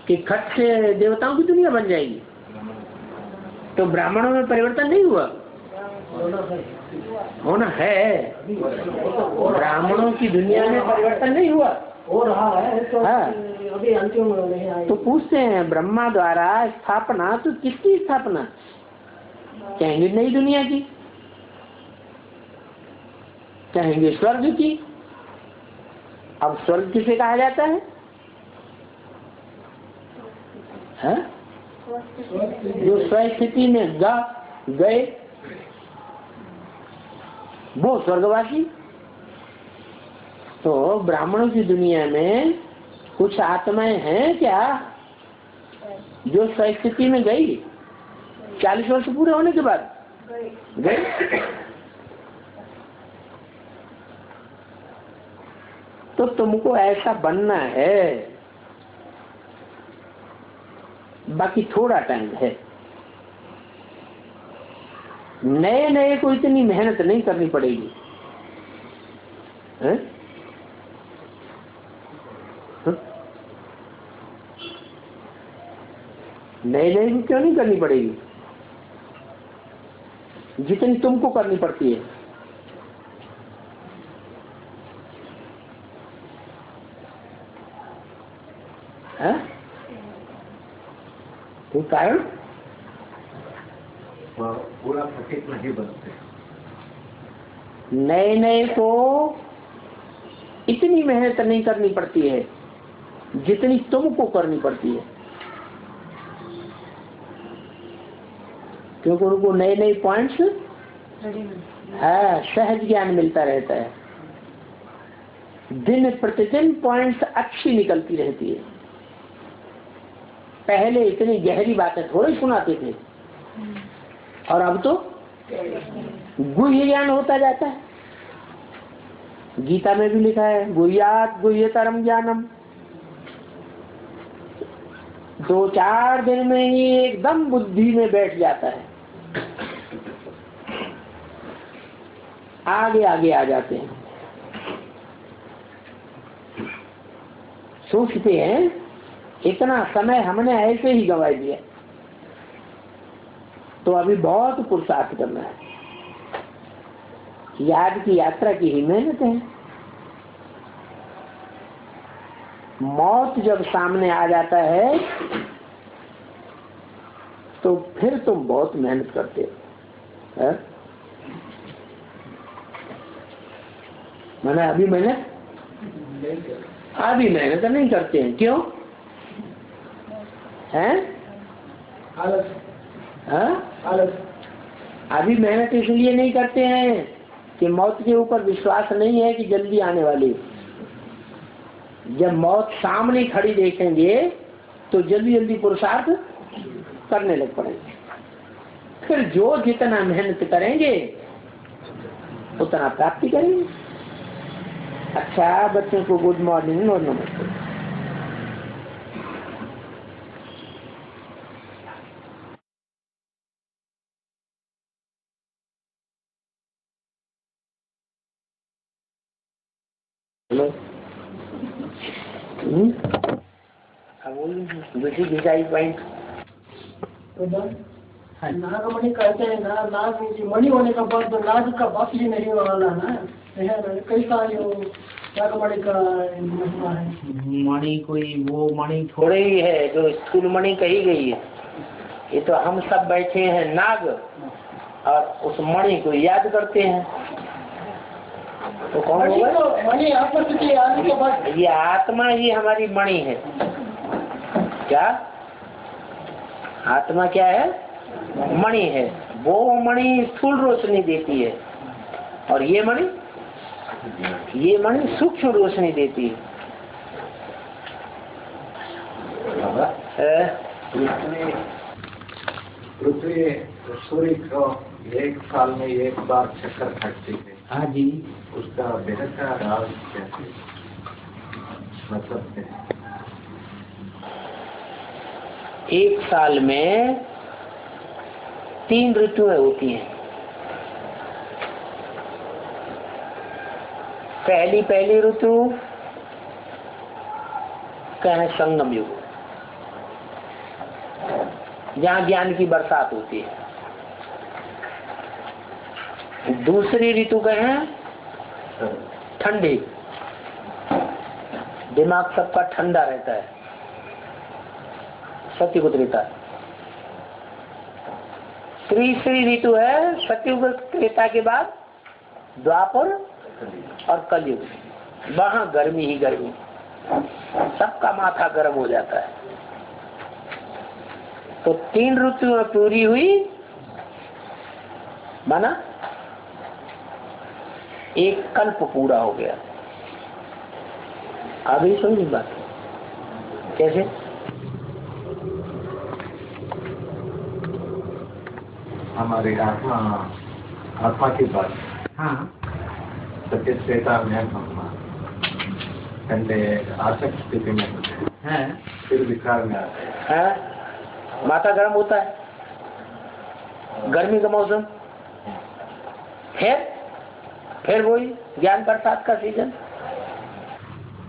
कि खट से देवताओं की दुनिया बन जाएगी। तो ब्राह्मणों में परिवर्तन नहीं हुआ? होना है। ब्राह्मणों की दुनिया में परिवर्तन नहीं हुआ, हो रहा है। तो हाँ। अभी अंतिम नहीं आई। तो पूछते हैं ब्रह्मा द्वारा स्थापना, तो किसकी स्थापना कहेंगे? नई दुनिया की। कहेंगे स्वर्ग की। अब स्वर्ग किसे कहा जाता है? है? जो स्वस्थिति में गए वो स्वर्गवासी। तो ब्राह्मणों की दुनिया में कुछ आत्माएं हैं क्या जो स्वस्थिति में गई? 40 वर्ष पूरे होने के बाद गए। तो तुमको ऐसा बनना है, बाकी थोड़ा टाइम है। नए नए को इतनी मेहनत नहीं करनी पड़ेगी। है? नए नए की क्यों नहीं करनी पड़ेगी? जितनी तुमको करनी पड़ती है। तो कारण पूरा पठित नहीं बनते। नए नए को इतनी मेहनत नहीं करनी पड़ती है जितनी तुमको करनी पड़ती है, क्योंकि उनको नए नए पॉइंट्स है, सहज ज्ञान मिलता रहता है। दिन प्रतिदिन पॉइंट्स अच्छी निकलती रहती है। पहले इतनी गहरी बातें थोड़ी सुनाते थे और अब तो गुह्य ज्ञान होता जाता है। गीता में भी लिखा है गुह्यात गुह्यतरम ज्ञानम। 2-4 दिन में ही एकदम बुद्धि में बैठ जाता है, आगे आगे आ जाते हैं। सोचते हैं इतना समय हमने ऐसे ही गंवा दिया, तो अभी बहुत पुरुषार्थ करना है। याद की यात्रा की ही मेहनत है। मौत जब सामने आ जाता है तो फिर तुम बहुत मेहनत करते हो। मैंने अभी मेहनत नहीं करते हैं। क्यों हैं? आलस। अभी मेहनत इसलिए नहीं करते हैं कि मौत के ऊपर विश्वास नहीं है कि जल्दी आने वाली। जब मौत सामने खड़ी देखेंगे तो जल्दी जल्दी पुरुषार्थ करने लग पड़ेंगे। फिर जो जितना मेहनत करेंगे उतना प्राप्ति करेंगे। अच्छा, बच्चों को गुड मॉर्निंग और नमस्ते। हेलो, नागमणि कहते हैं ना, नाग मणि होने का बाद नाग का बाप जी नहीं वाला ना, कैसा जो नागमणि का महिमा है। मणि कोई वो मणि थोड़े ही है जो स्थूल मणि कही गई है। ये तो हम सब बैठे हैं नाग और उस मणि को याद करते हैं। तो कौन होगा? मणि आपस के आने के बाद ये आत्मा ही हमारी मणि है। क्या आत्मा क्या है? मणि है। वो मणि स्थूल रोशनी देती है और ये मणि सूक्ष्म रोशनी देती है। पृथ्वी सूर्य को 1 साल में 1 बार चक्कर काटती है। हाँ जी। उसका बेहद का राज क्या है? मतलब 1 साल में 3 ऋतुएं होती हैं। पहली ऋतु कहें संगम युग, जहाँ ज्ञान की बरसात होती है। दूसरी ऋतु कहें ठंडी, दिमाग सबका ठंडा रहता है, सत्ययुग त्रेता। तीसरी ऋतु है सत्ययुग त्रेता के बाद द्वापर और कलयुग। वहां गर्मी ही गर्मी, सबका माथा गर्म हो जाता है। तो 3 ऋतुएं पूरी हुई, माना 1 कल्प पूरा हो गया। अभी समझी बात कैसे? हमारी आत्मा की बात। हाँ, सत्य श्वेता में ठंडे आसक्त स्थिति में होते हैं, फिर विकार में आते हैं। माथा गर्म होता है, गर्मी का मौसम, फिर वही ज्ञान बरसात का सीजन।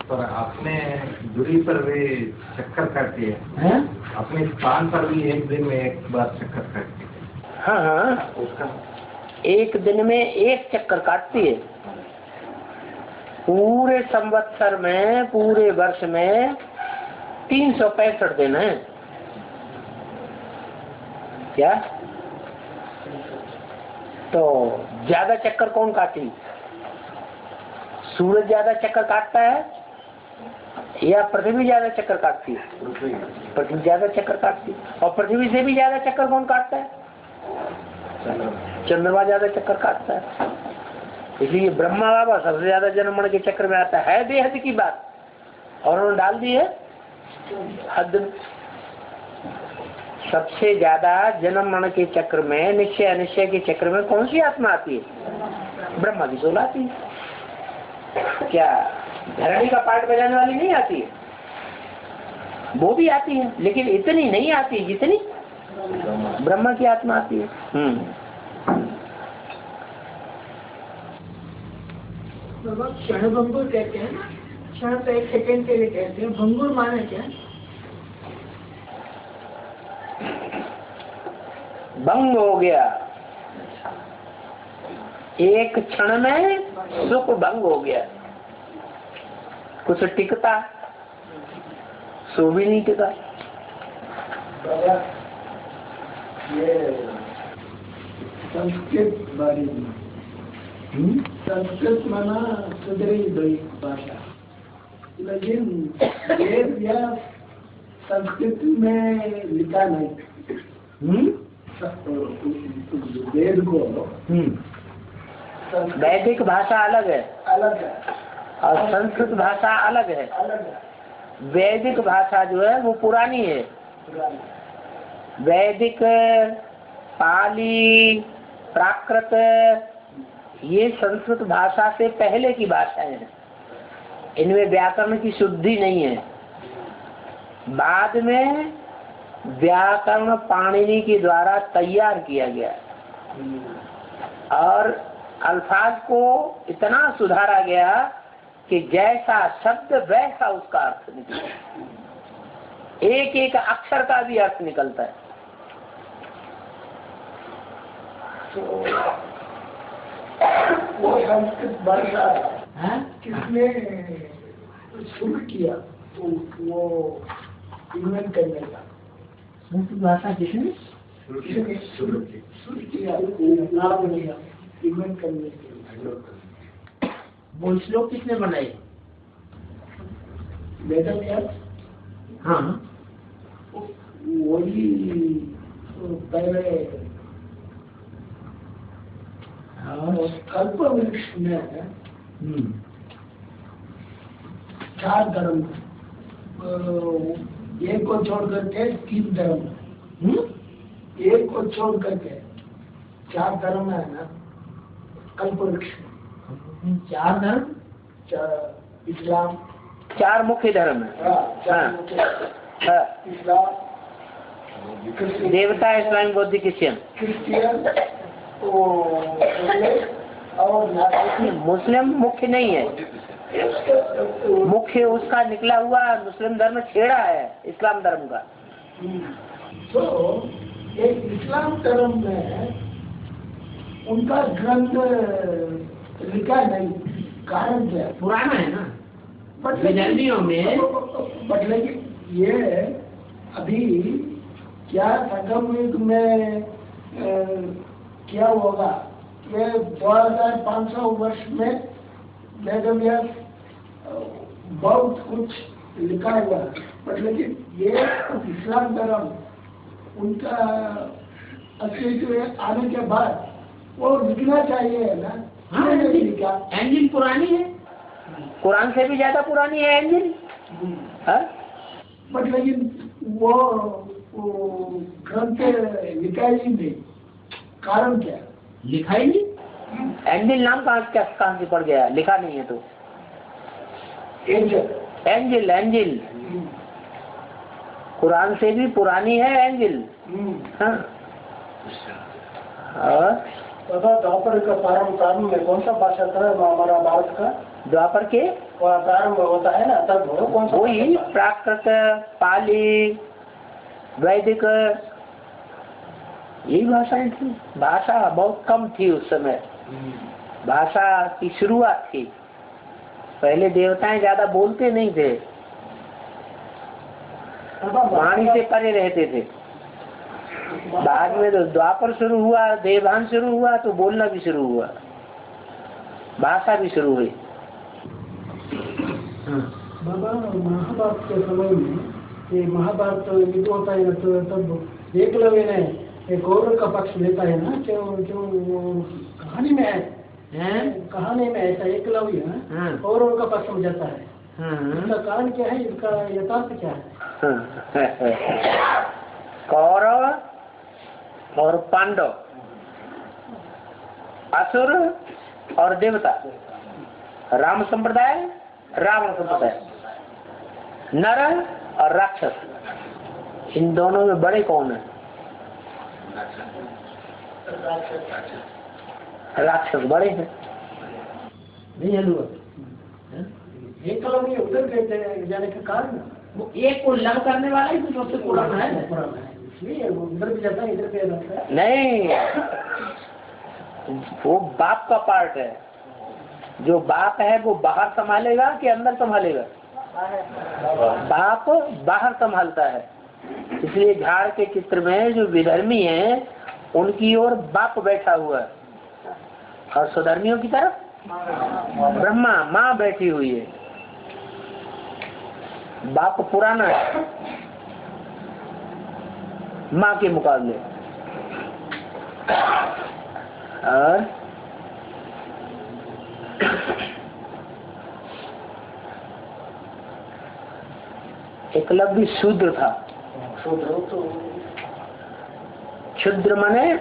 पर अपने दूरी पर भी चक्कर काटती है, अपने स्थान पर भी 1 दिन में 1 बार चक्कर काटती है। हाँ, उसका 1 दिन में 1 चक्कर काटती है। पूरे संवत्सर में, पूरे वर्ष में 365 दिन है। क्या? तो ज्यादा चक्कर कौन काटी? सूरज ज्यादा चक्कर काटता है या पृथ्वी ज्यादा चक्कर काटती है? पृथ्वी ज्यादा चक्कर काटती है। और पृथ्वी से भी ज्यादा चक्कर कौन काटता है? चंद्रमा ज्यादा चक्कर काटता है। इसलिए ब्रह्मा बाबा सबसे ज्यादा जन्म मरण के चक्कर में आता है। बेहद की बात, और उन्होंने डाल दी है हद। सबसे ज्यादा जन्म मरण के चक्र में, निश्चय अनिश्चय के चक्र में कौन सी आत्मा आती है? ब्रह्मा की सोल आती है। क्या धरणी का पार्ट बजाने वाली नहीं आती है? वो भी आती है, लेकिन इतनी नहीं आती जितनी ब्रह्मा की आत्मा आती है। बाबा क्षण भंगुर कहते हैं ना, क्षण तो 1 सेकंड के लिए कहते हैं, भंगुर माने क्या? भंग हो गया, एक क्षण में सुख भंग हो गया, कुछ टिकता सो भी नहीं टिका। ये संस्कृत बारे में, संस्कृत माना सुधरी गई भाषा, लेकिन वेद व्यास संस्कृत में लिखा नहीं। वेद को वैदिक भाषा अलग है, अलग है और संस्कृत भाषा अलग है। अलग है। वैदिक भाषा जो है वो पुरानी है। वैदिक, पाली, प्राकृत, ये संस्कृत भाषा से पहले की भाषाएं हैं। इनमें व्याकरण की शुद्धि नहीं है। बाद में व्याकरण पाणिनि के द्वारा तैयार किया गया और अल्फाज को इतना सुधारा गया कि जैसा शब्द वैसा उसका अर्थ निकलता है, एक एक अक्षर का भी अर्थ निकलता है। वो संस्कृत भाषा किसने शुरू किया वो इन्वेंट करने का? संस्कृत भाषा किसने शुरू किया नाम लिया इन्वेंट करने के लिए? वो श्लोक किसने बनाए? वेदव्यास। हाँ, वही पहले कल्प वृक्ष में 4 धर्म, एक को छोड़ करके 3 धर्म, एक को छोड़ करके 4 धर्म है ना कल्प वृक्ष में। 4 धर्म, इस्लाम, 4 मुख्य धर्म है। हाँ। इस्लाम, देवता, इस्लाम, बौद्ध, क्रिश्चियन। और मुस्लिम मुख्य नहीं है, मुख्य उसका निकला हुआ मुस्लिम धर्म छेड़ा है इस्लाम धर्म का। तो एक इस्लाम धर्म में उनका ग्रंथ लिखा नहीं, कारण क्या? पुराना है ना, बट लेकिन ये अभी क्या संगम युग में क्या होगा? ये 2500 वर्ष में वेदव्यास बहुत कुछ लिखा हुआ है, बट लेकिन ये इस्लाम धर्म उनका अस्तित्व आने के बाद वो लिखना चाहिए है ना। हाँ, नहीं लिखा। एंजिल पुरानी है, कुरान से भी ज्यादा पुरानी है एंजिल। बट लेकिन वो ग्रंथ लिखा ही नहीं, कारण क्या? लिखा ही नहीं। एंजिल नाम कहाँ से पड़ गया? लिखा नहीं है तो। एंजिल एंजिल कुरान से भी पुरानी है एंजिल। हाँ। द्वापर का प्रारंभ में कौन सा भाषा था हमारा भारत का? द्वापर के प्रारंभ होता है ना तब कौन सा? वही प्राकृत, पाली, वैदिक, यही भाषाएं थी। भाषा बहुत कम थी उस समय, भाषा की शुरुआत थी। पहले देवताएं ज्यादा बोलते नहीं थे, वाणी से परे रहते थे। बाद में तो द्वापर शुरू हुआ, देवभान शुरू हुआ तो बोलना भी शुरू हुआ, भाषा भी शुरू हुई। बाबा महाभारत के समय में ये महाभारत युद्ध होता है ना, तो तब एकलव्य ने कौरव का पक्ष लेता है ना, जो कहानी में है, कहानी में ऐसा एकलव्य कौरव का पक्ष हो जाता है। इसका कारण क्या है? इसका यथार्थ क्या है? कौरव और पांडव, असुर और देवता, राम संप्रदाय, रावण संप्रदाय, नर और राक्षस, इन दोनों में बड़े कौन है? राक्षस बड़े हैं। नहीं हलवा एक उधर गए जाने के कारण वो एक को लव करने वाला ही तो सबसे पुराना है, इसलिए उधर भी जाता है इधर भी जाता है। नहीं, वो बाप का पार्ट है। जो बाप है वो बाहर संभालेगा कि अंदर संभालेगा? बाप बाहर संभालता है। इसलिए झाड़ के चित्र में जो विधर्मी है उनकी ओर बाप बैठा हुआ है और स्वधर्मियों की तरफ ब्रह्मा माँ बैठी हुई है। बाप पुराना है माँ के मुकाबले, और एकलव्य शूद्र था। क्षुद्र माने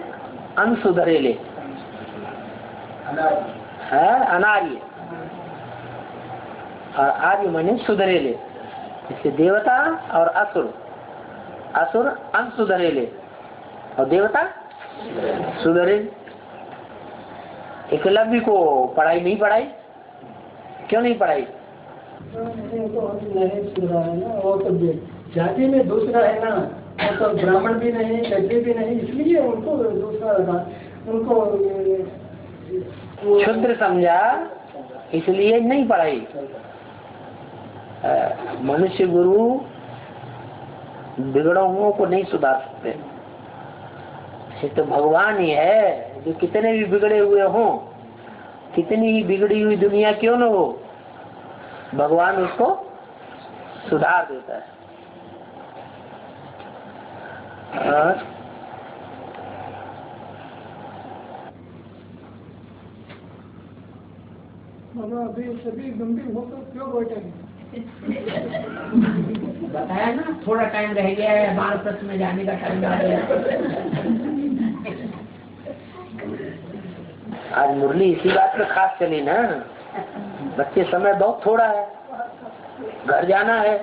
अनसुधरेले है, अनार्य, और आर्य माने सुधरेले। इससे देवता और असुर, असुर अनसुधरेले और देवता सुधरेले। एकलव्य को पढ़ाई नहीं पढ़ाई, क्यों नहीं पढ़ाई? नहीं सुधरा है ना, वो तो जाति में दूसरा है ना, वो तो ब्राह्मण भी नहीं क्षत्रिय भी नहीं, इसलिए उनको दूसरा उनको क्षुद्र समझा, इसलिए नहीं पढ़ाई। मनुष्य गुरु बिगड़ों को नहीं सुधार सकते। ये तो भगवान ही है जो कितने भी बिगड़े हुए हों, कितनी ही बिगड़ी हुई दुनिया क्यों न हो, भगवान उसको सुधार देता है। और अभी सभी गंभीर होकर क्यों बैठे? बताया ना, थोड़ा टाइम रह गया है, महाराष्ट्र में जाने का टाइम आ गया। आज मुरली इसी बात पे खास चली ना, बच्चे समय बहुत थोड़ा है, घर जाना है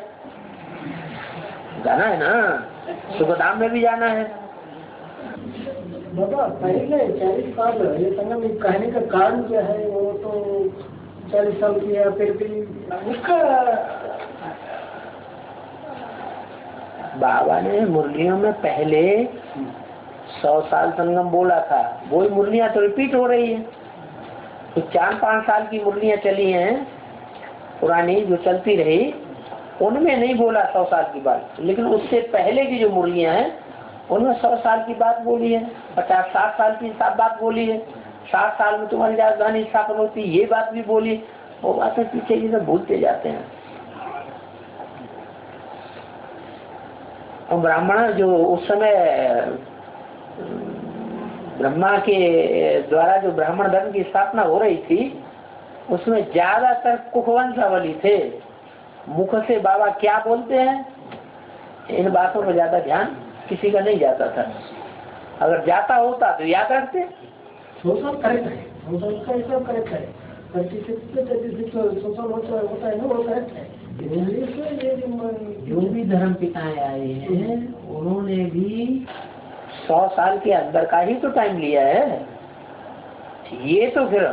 ना, सुखधाम में भी जाना है। बाबा पहले 40 साल ये संगम कहने का कारण क्या है? वो तो 40 साल किया, फिर भी उसका बाबा ने मुरलियों में पहले 100 साल संगम बोला था, वही मुरलियां तो रिपीट हो रही है। तो 4-5 साल की मुरलियां चली हैं पुरानी जो चलती रही, उनमें नहीं बोला 100 साल की बात, लेकिन उससे पहले की जो मुरलियां हैं उनमें 100 साल की बात बोली है, 50-60 साल की बात बोली है, 60 साल में तुम्हारी राजधानी स्थापन होती, ये बात भी बोली। वो बातें पीछे की सब भूलते जाते हैं। और ब्राह्मण जो उस समय ब्रह्मा के द्वारा जो ब्राह्मण धर्म की स्थापना हो रही थी, उसमें ज्यादातर कुखवंशावली थे। मुख से बाबा क्या बोलते हैं, इन बातों पर ज्यादा ध्यान किसी का नहीं जाता था। अगर जाता होता तो याद रखते। सोशल करेक्ट है, सोशल करेक्ट है, सोशल होता है ना, वो करेक्ट है। जो भी धर्म पिताएं आए हैं उन्होंने भी 100 साल के अंदर का ही तो टाइम लिया है। ये तो फिर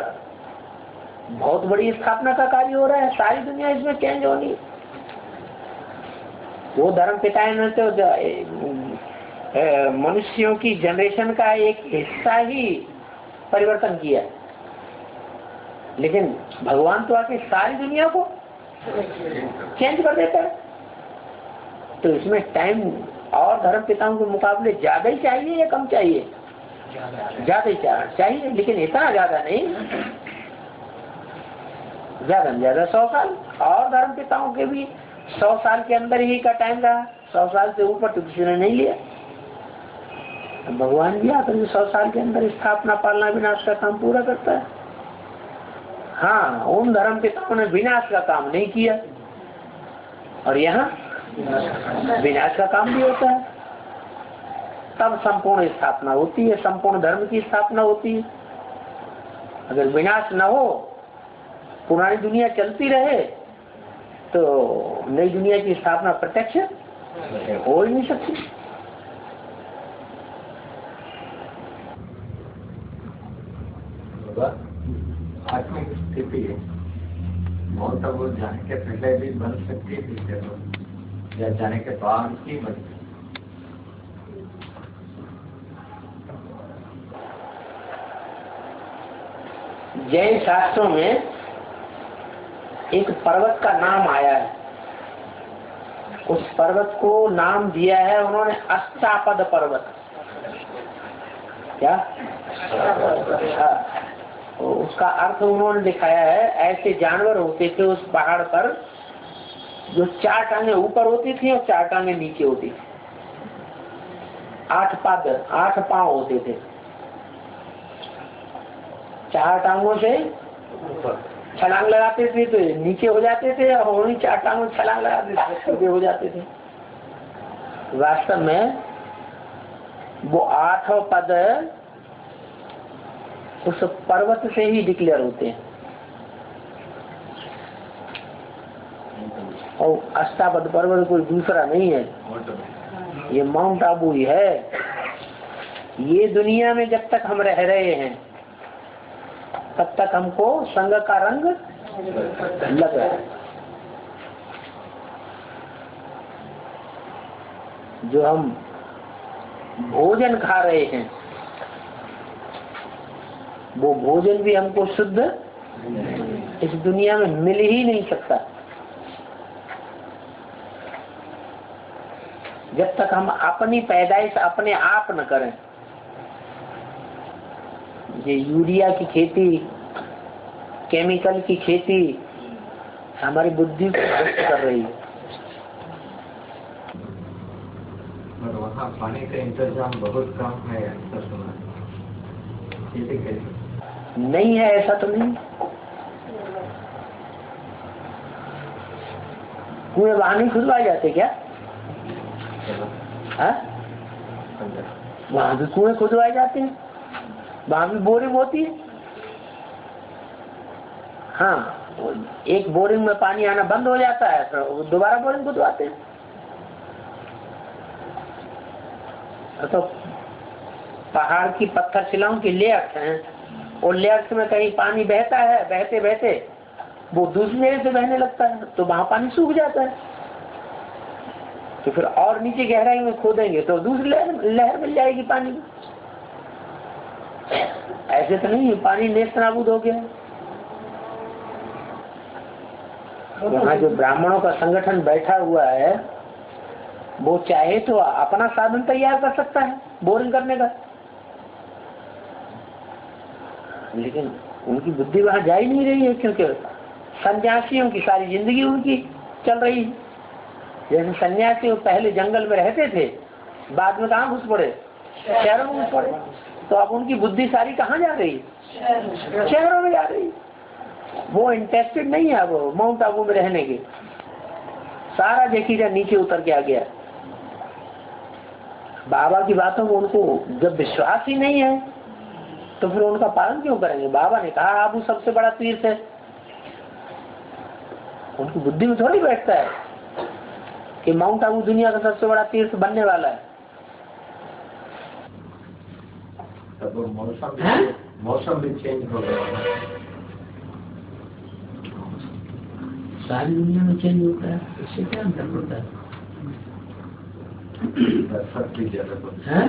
बहुत बड़ी स्थापना का कार्य हो रहा है, सारी दुनिया इसमें चेंज होनी। वो धर्म पिताएं ने तो मनुष्यों की जनरेशन का एक हिस्सा ही परिवर्तन किया, लेकिन भगवान तो आके सारी दुनिया को चेंज कर देता है। तो इसमें टाइम और धर्म पिताओं के मुकाबले ज्यादा ही चाहिए या कम चाहिए? ज्यादा ही चाहिए, लेकिन इतना ज्यादा नहीं, ज्यादा से ज्यादा 100 साल। और धर्म पिताओं के भी 100 साल के अंदर ही का टाइम रहा, 100 साल से ऊपर तो किसी ने नहीं लिया। भगवान भी आकर 100 साल के अंदर स्थापना पालना विनाश का काम पूरा करता है। हाँ, उन धर्म पिताओं ने विनाश का काम नहीं किया, और यहाँ विनाश का काम भी होता है। तब संपूर्ण स्थापना होती है, संपूर्ण धर्म की स्थापना होती है। अगर विनाश न हो, पुरानी दुनिया चलती रहे, तो नई दुनिया की स्थापना प्रत्यक्ष हो ही नहीं सकती। आत्मिक स्थिति है मौत वो जाने के पहले भी बन सकती है या जाने के बाद ही बन सकती। जैन शास्त्रों में एक पर्वत का नाम आया है, उस पर्वत को नाम दिया है उन्होंने अष्टापद पर्वत। क्या? उसका अर्थ उन्होंने दिखाया है, ऐसे जानवर होते थे उस पहाड़ पर जो 4 टांगे ऊपर होती थी और 4 टांगे नीचे होती थी। 8 पांव होते थे, 4 टांगों से छलांग लगाते थे तो नीचे हो जाते थे और उन्हीं 4 टांगों से छलांग लगाते थे सीधे हो जाते थे। वास्तव में वो 8 पद उस पर्वत से ही डिक्लेयर होते हैं और अष्टापद पर्वत कोई दूसरा नहीं है, ये माउंट आबू ही है। ये दुनिया में जब तक हम रह रहे हैं तब तक हमको संग का रंग लग रहा है। जो हम भोजन खा रहे हैं वो भोजन भी हमको शुद्ध इस दुनिया में मिल ही नहीं सकता जब तक हम अपनी पैदाइश अपने आप न करें। ये यूरिया की खेती, केमिकल की खेती हमारी बुद्धि को नष्ट कर रही है। और वहाँ पानी का इंतजाम बहुत कम है, ऐसा सुना खेती कैसे? नहीं है, ऐसा तो नहीं। कुएं वहां नहीं खुदवाए जाते क्या? वहां भी कुएं खुदवाए जाते हैं, वहां भी बोरिंग होती है। हाँ, एक बोरिंग में पानी आना बंद हो जाता है तो दोबारा बोरिंग खुदवाते हैं। तो पहाड़ की पत्थर शिलाओं की लेयर्स हैं और लेयर्स में कहीं पानी बहता है, बहते बहते वो दूसरी लेयर से बहने लगता है तो वहां पानी सूख जाता है। तो फिर और नीचे गहराई में खोदेंगे तो दूसरी लहर मिल जाएगी पानी। ऐसे तो नहीं पानी नेस्त नाबूद हो गया। यहाँ जो ब्राह्मणों का संगठन बैठा हुआ है वो चाहे तो अपना साधन तैयार कर सकता है बोरिंग करने का, लेकिन उनकी बुद्धि वहां जा ही नहीं रही है क्योंकि सन्यासियों की सारी जिंदगी उनकी चल रही है। जैसे सन्यासी पहले जंगल में रहते थे, बाद में कहाँ घुस पड़े? शहरों में घुस पड़े। तो अब उनकी बुद्धि सारी कहाँ जा रही? शहरों में जा रही। वो इंटरेस्टेड नहीं है वो माउंट आबू में रहने के। सारा देखिएगा नीचे उतर के आ गया। बाबा की बातों में उनको जब विश्वास ही नहीं है तो फिर उनका पालन क्यों करेंगे? बाबा ने कहा आबू सबसे बड़ा तीर्थ है, उनकी बुद्धि में थोड़ी बैठता है कि माउंट आबू दुनिया का सबसे बड़ा तीर्थ बनने वाला है। तब मौसम भी चेंज हो गया। सारी दुनिया में चेंज होता है, इससे क्या अंतर पड़ता है? बरसात की जरूरत होती है।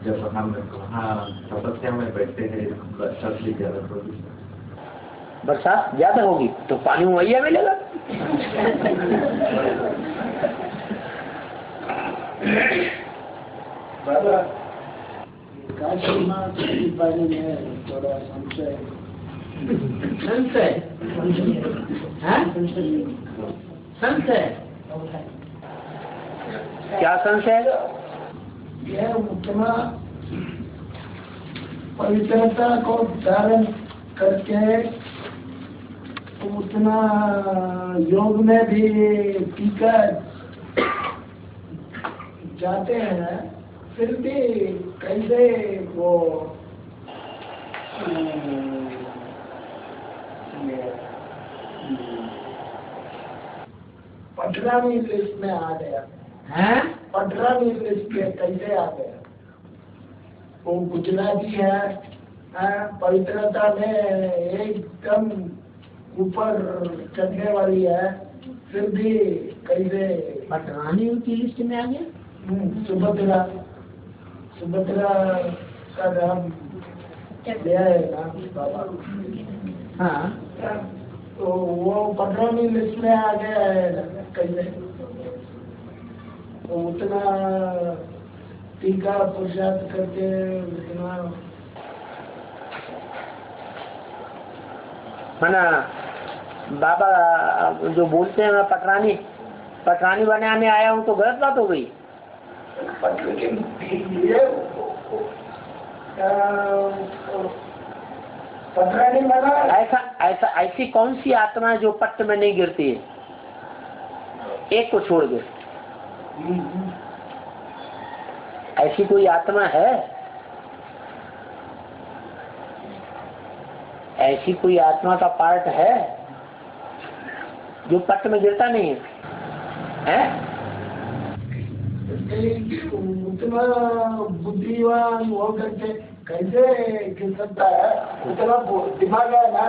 जब हम वहाँ तपस्या में बैठते हैं बरसात की जरूरत होगी। बरसात ज्यादा होगी तो पानी मुहैया मिलेगा। बाबा काशी माँ के बारे में थोड़ा संशय क्या संशय? यह उतना पवित्रता को धारण करके उतना योग में भी टीका जाते हैं, फिर भी कैसे वो पटरानी लिस्ट में आ गया हैं? पटरानी लिस्ट में कैसे आ गया? वो गुजराती है, पवित्रता में एकदम ऊपर चढ़ने वाली है, फिर भी कैसे पटरानी की लिस्ट में आ गया? सुभद्रा सुभद्रा का नाम लिया है नाम बाबा। हाँ, तो वो पटरानी लिस्ट में आ गया है कैसे? तो उतना टीका पुरुषार्थ करके उतना मना बाबा जो बोलते हैं मैं पटरानी बनाने आया हूँ, तो गलत बात हो गई। पटरानी बना ऐसी कौन सी आत्मा है जो पट्ट में नहीं गिरती है? एक को छोड़ दे, ऐसी कोई आत्मा है? ऐसी कोई आत्मा का पार्ट है जो पट्ट में गिरता नहीं है? उतना बुद्धिवान हो करके कैसे गिर सकता है? उतना दिमाग है ना?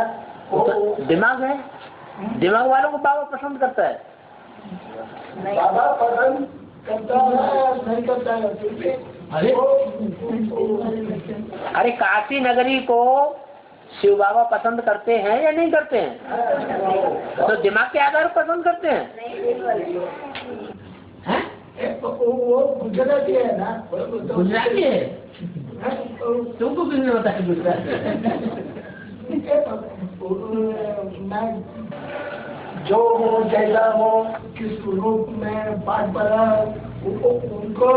दिमाग है, दिमाग वालों को बाबा पसंद करता है। बाबा पसंद करता है नहीं करता है? अरे काशी नगरी को शिव बाबा पसंद करते हैं या नहीं करते हैं? तो दिमाग के आधार पर पसंद करते हैं? वो गुजराती है ना? गुजराती है? तुमको किसने बताया गुजराती? मैं जो हो जैसा हो किस रूप में पाठ पढ़ा उनको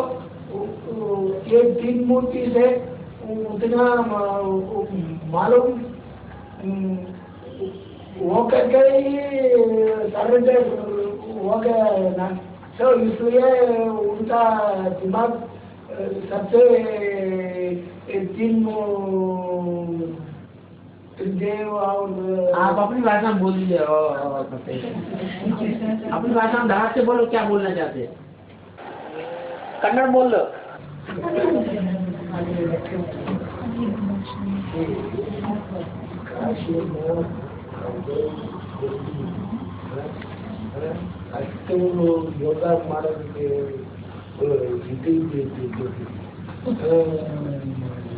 ये तीन मूर्ति से उतना मालूम वो करके ही सरेंडर हो गया है ना? तो इसलिए उनका दिमाग सबसे तीन देव और आप अपनी भाषा में बोल दीजिए, अपनी भाषा में धार से बोलो, क्या बोलना चाहते हैं? कन्नड़ बोल लो। ಯೋಗ ಮಾಡೋದಕ್ಕೆ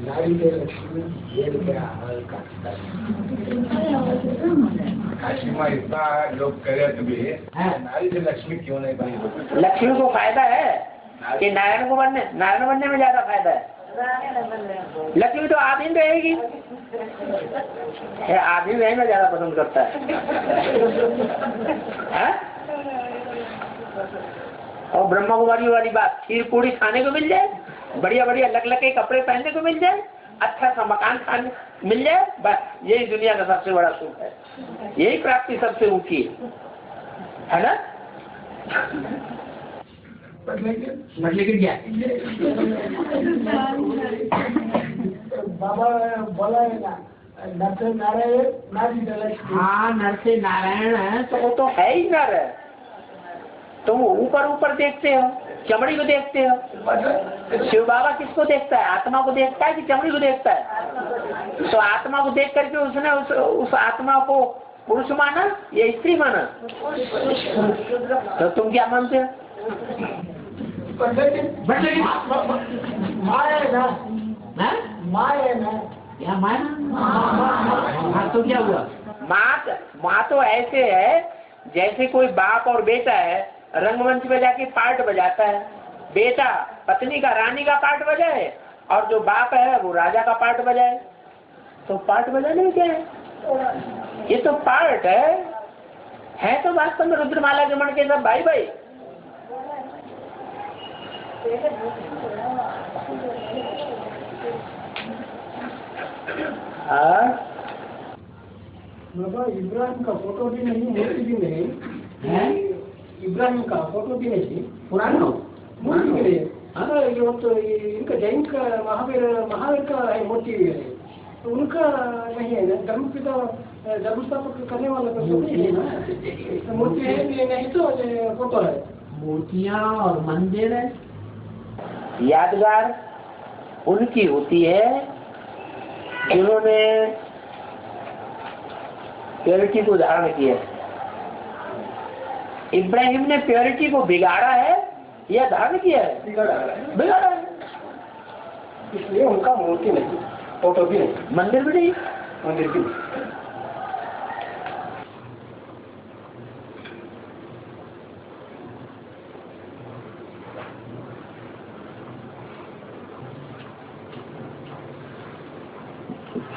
नारी लक्ष्मी काशी में इतना लोग कह रहे थे नारी से लक्ष्मी क्यों नहीं बनी? लक्ष्मी को फायदा है कि नारायण बनने में ज्यादा फायदा है। लक्ष्मी तो आदमी रहेगी, आदमी रहना ज्यादा पसंद करता है। और ब्रह्मा कुमारी वाली बात, खीर पूरी खाने को मिल जाए, बढ़िया बढ़िया लग के कपड़े पहनने को मिल जाए, अच्छा सा मकान खाने मिल जाए, बस यही दुनिया का सबसे बड़ा सुख है, यही प्राप्ति सबसे ऊंची है ना? लेकिन क्या बाबा बोला है ना, नर नारायण नारी लक्ष्मी। हाँ, नर से नारायण है तो वो तो है ही नर है। तुम ऊपर ऊपर देखते हो, चमड़ी को देखते हो। शिव बाबा किसको देखता है? आत्मा को देखता है कि चमड़ी को देखता है? तो आत्मा को देख करके उसने उस आत्मा को पुरुष माना या स्त्री माना? तो तुम क्या मानते हो? माया है ना? माया है ना? क्या माया? हाँ, तो क्या हुआ? माँ तो ऐसे है जैसे कोई बाप और बेटा है, रंगमंच में जाके पार्ट बजाता है। बेटा पत्नी का, रानी का पार्ट बजाए और जो बाप है वो राजा का पार्ट बजाए। तो पार्ट बजाने में क्या है? ये तो पार्ट है तो वास्तव में रुद्रमाला जमन के सब भाई भाई। बाबा इब्राहिम का फोटो भी नहीं, मूर्ति भी नहीं है। इब्राहिम का फोटो भी नहीं, पुराना मूर्ति भी नहीं। हाँ, ये तो इनका जैन का महावीर का मूर्ति भी है, तो उनका नहीं है। धर्मपिता जब स्थापक करने वाला तो नहीं है ना, मूर्ति है कि नहीं तो फोटो है। मूर्तियाँ और मंदिर यादगार उनकी होती है जिन्होंने प्योरिटी को धारण किया। इब्राहिम ने प्योरिटी को बिगाड़ा है या धारण किया है? बिगाड़ा है। इसलिए उनका मूर्ति नहीं, फोटो भी नहीं, मंदिर भी नहीं। मंदिर भी नहीं।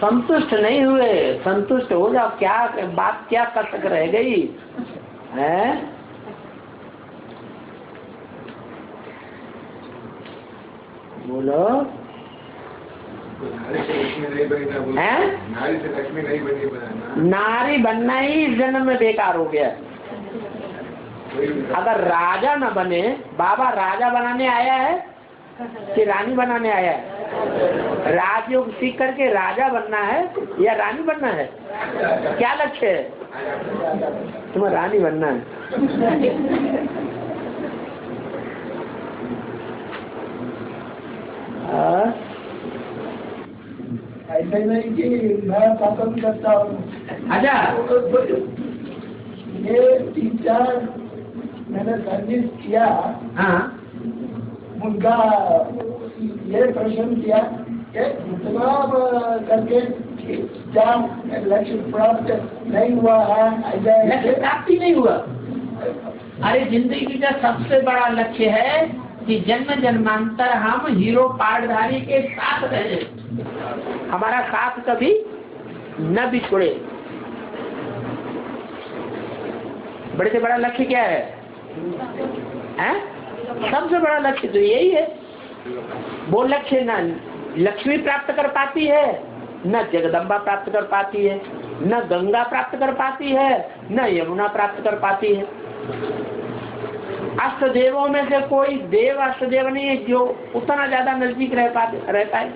संतुष्ट नहीं हुए, संतुष्ट हो जाओ। क्या बात, क्या कब तक रह गई है? बोलो। हैं? नारी से लक्ष्मी नहीं बनी बनाना। नारी बनना ही इस जन्म में बेकार हो गया। अगर राजा न बने, बाबा राजा बनाने आया है कि रानी बनाने आया है? राजयोग सीख करके राजा बनना है या रानी बनना है? क्या लक्ष्य है? तुम्हें रानी बनना है। ऐसा नहीं कि मैं पसंद करता हूँ। अच्छा, ये 3-4 मैंने सर्विस किया। हाँ, उनका ये प्रश्न किया कि इतना करके क्या लक्ष्य प्राप्त नहीं हुआ है? लक्ष्य प्राप्ति नहीं हुआ। अरे जिंदगी का सबसे बड़ा लक्ष्य है कि जन्म जन्मांतर हम हीरो पाठधारी के साथ रहे, हमारा साथ कभी न बिछुड़े। बड़े से बड़ा लक्ष्य क्या है? सबसे बड़ा लक्ष्य तो यही है। वो लक्ष्य न लक्ष्मी प्राप्त कर पाती है, न जगदम्बा प्राप्त कर पाती है, न गंगा प्राप्त कर पाती है, न यमुना प्राप्त कर पाती है। अष्ट देवों में से कोई देव अष्टदेव नहीं है जो उतना ज्यादा नजदीक रहता है।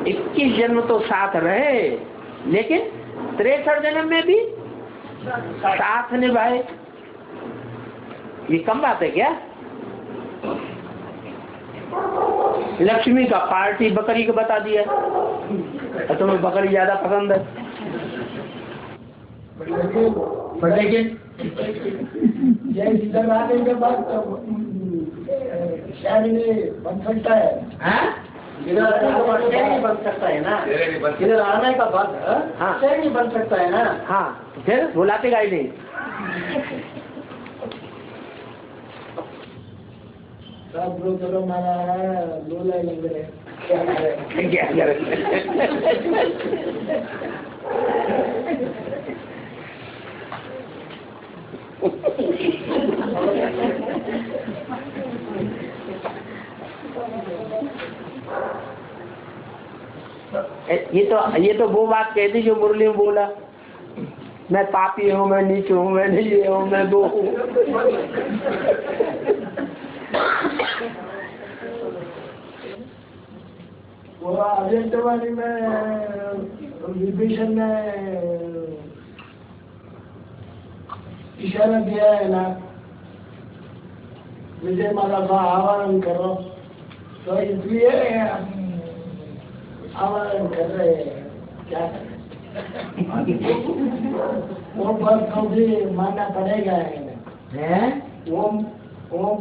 इक्कीस जन्म तो साथ रहे, लेकिन 63 जन्म में भी साथ निभाए। ये कम बात है क्या? लक्ष्मी का पार्टी बकरी को बता दिया, तुम्हें बकरी ज्यादा पसंद है। लेकिन ये इधर आने के बाद शायद बन सकता है। इधर बन सकता है ना? इधर आने का बाद हाँ नहीं बन सकता है ना? हाँ, फिर बुलाते गाई नहीं। सब लोग चलो मारा बोला लग रहे क्या करें? क्या करें? ये तो वो बात कहती जो मुरली में बोला, मैं पापी हूँ, मैं नीच हूँ, मैं नहीं ये हूँ, मैं वो हूँ। वो आदित्यवाणी में विभीषण ने इशारा दिया है ना, विजय माला का आवाहन करो, तो इसलिए आवाहन कर रहे हैं। क्या करें? वो बात को भी मानना पड़ेगा है? वो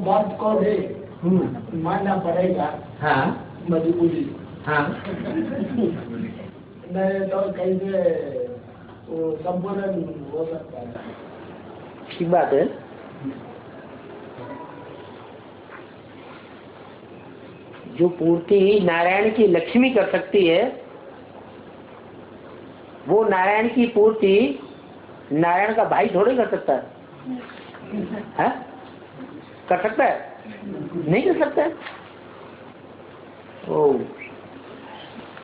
बात को भी मानना पड़ेगा। हाँ मजबूरी। हाँ, नहीं तो कैसे वो संपूर्ण हो सकता है? ठीक बात है। जो पूर्ति नारायण की लक्ष्मी कर सकती है, वो नारायण की पूर्ति नारायण का भाई थोड़े कर सकता है? कर सकता है? नहीं कर सकता है। ओ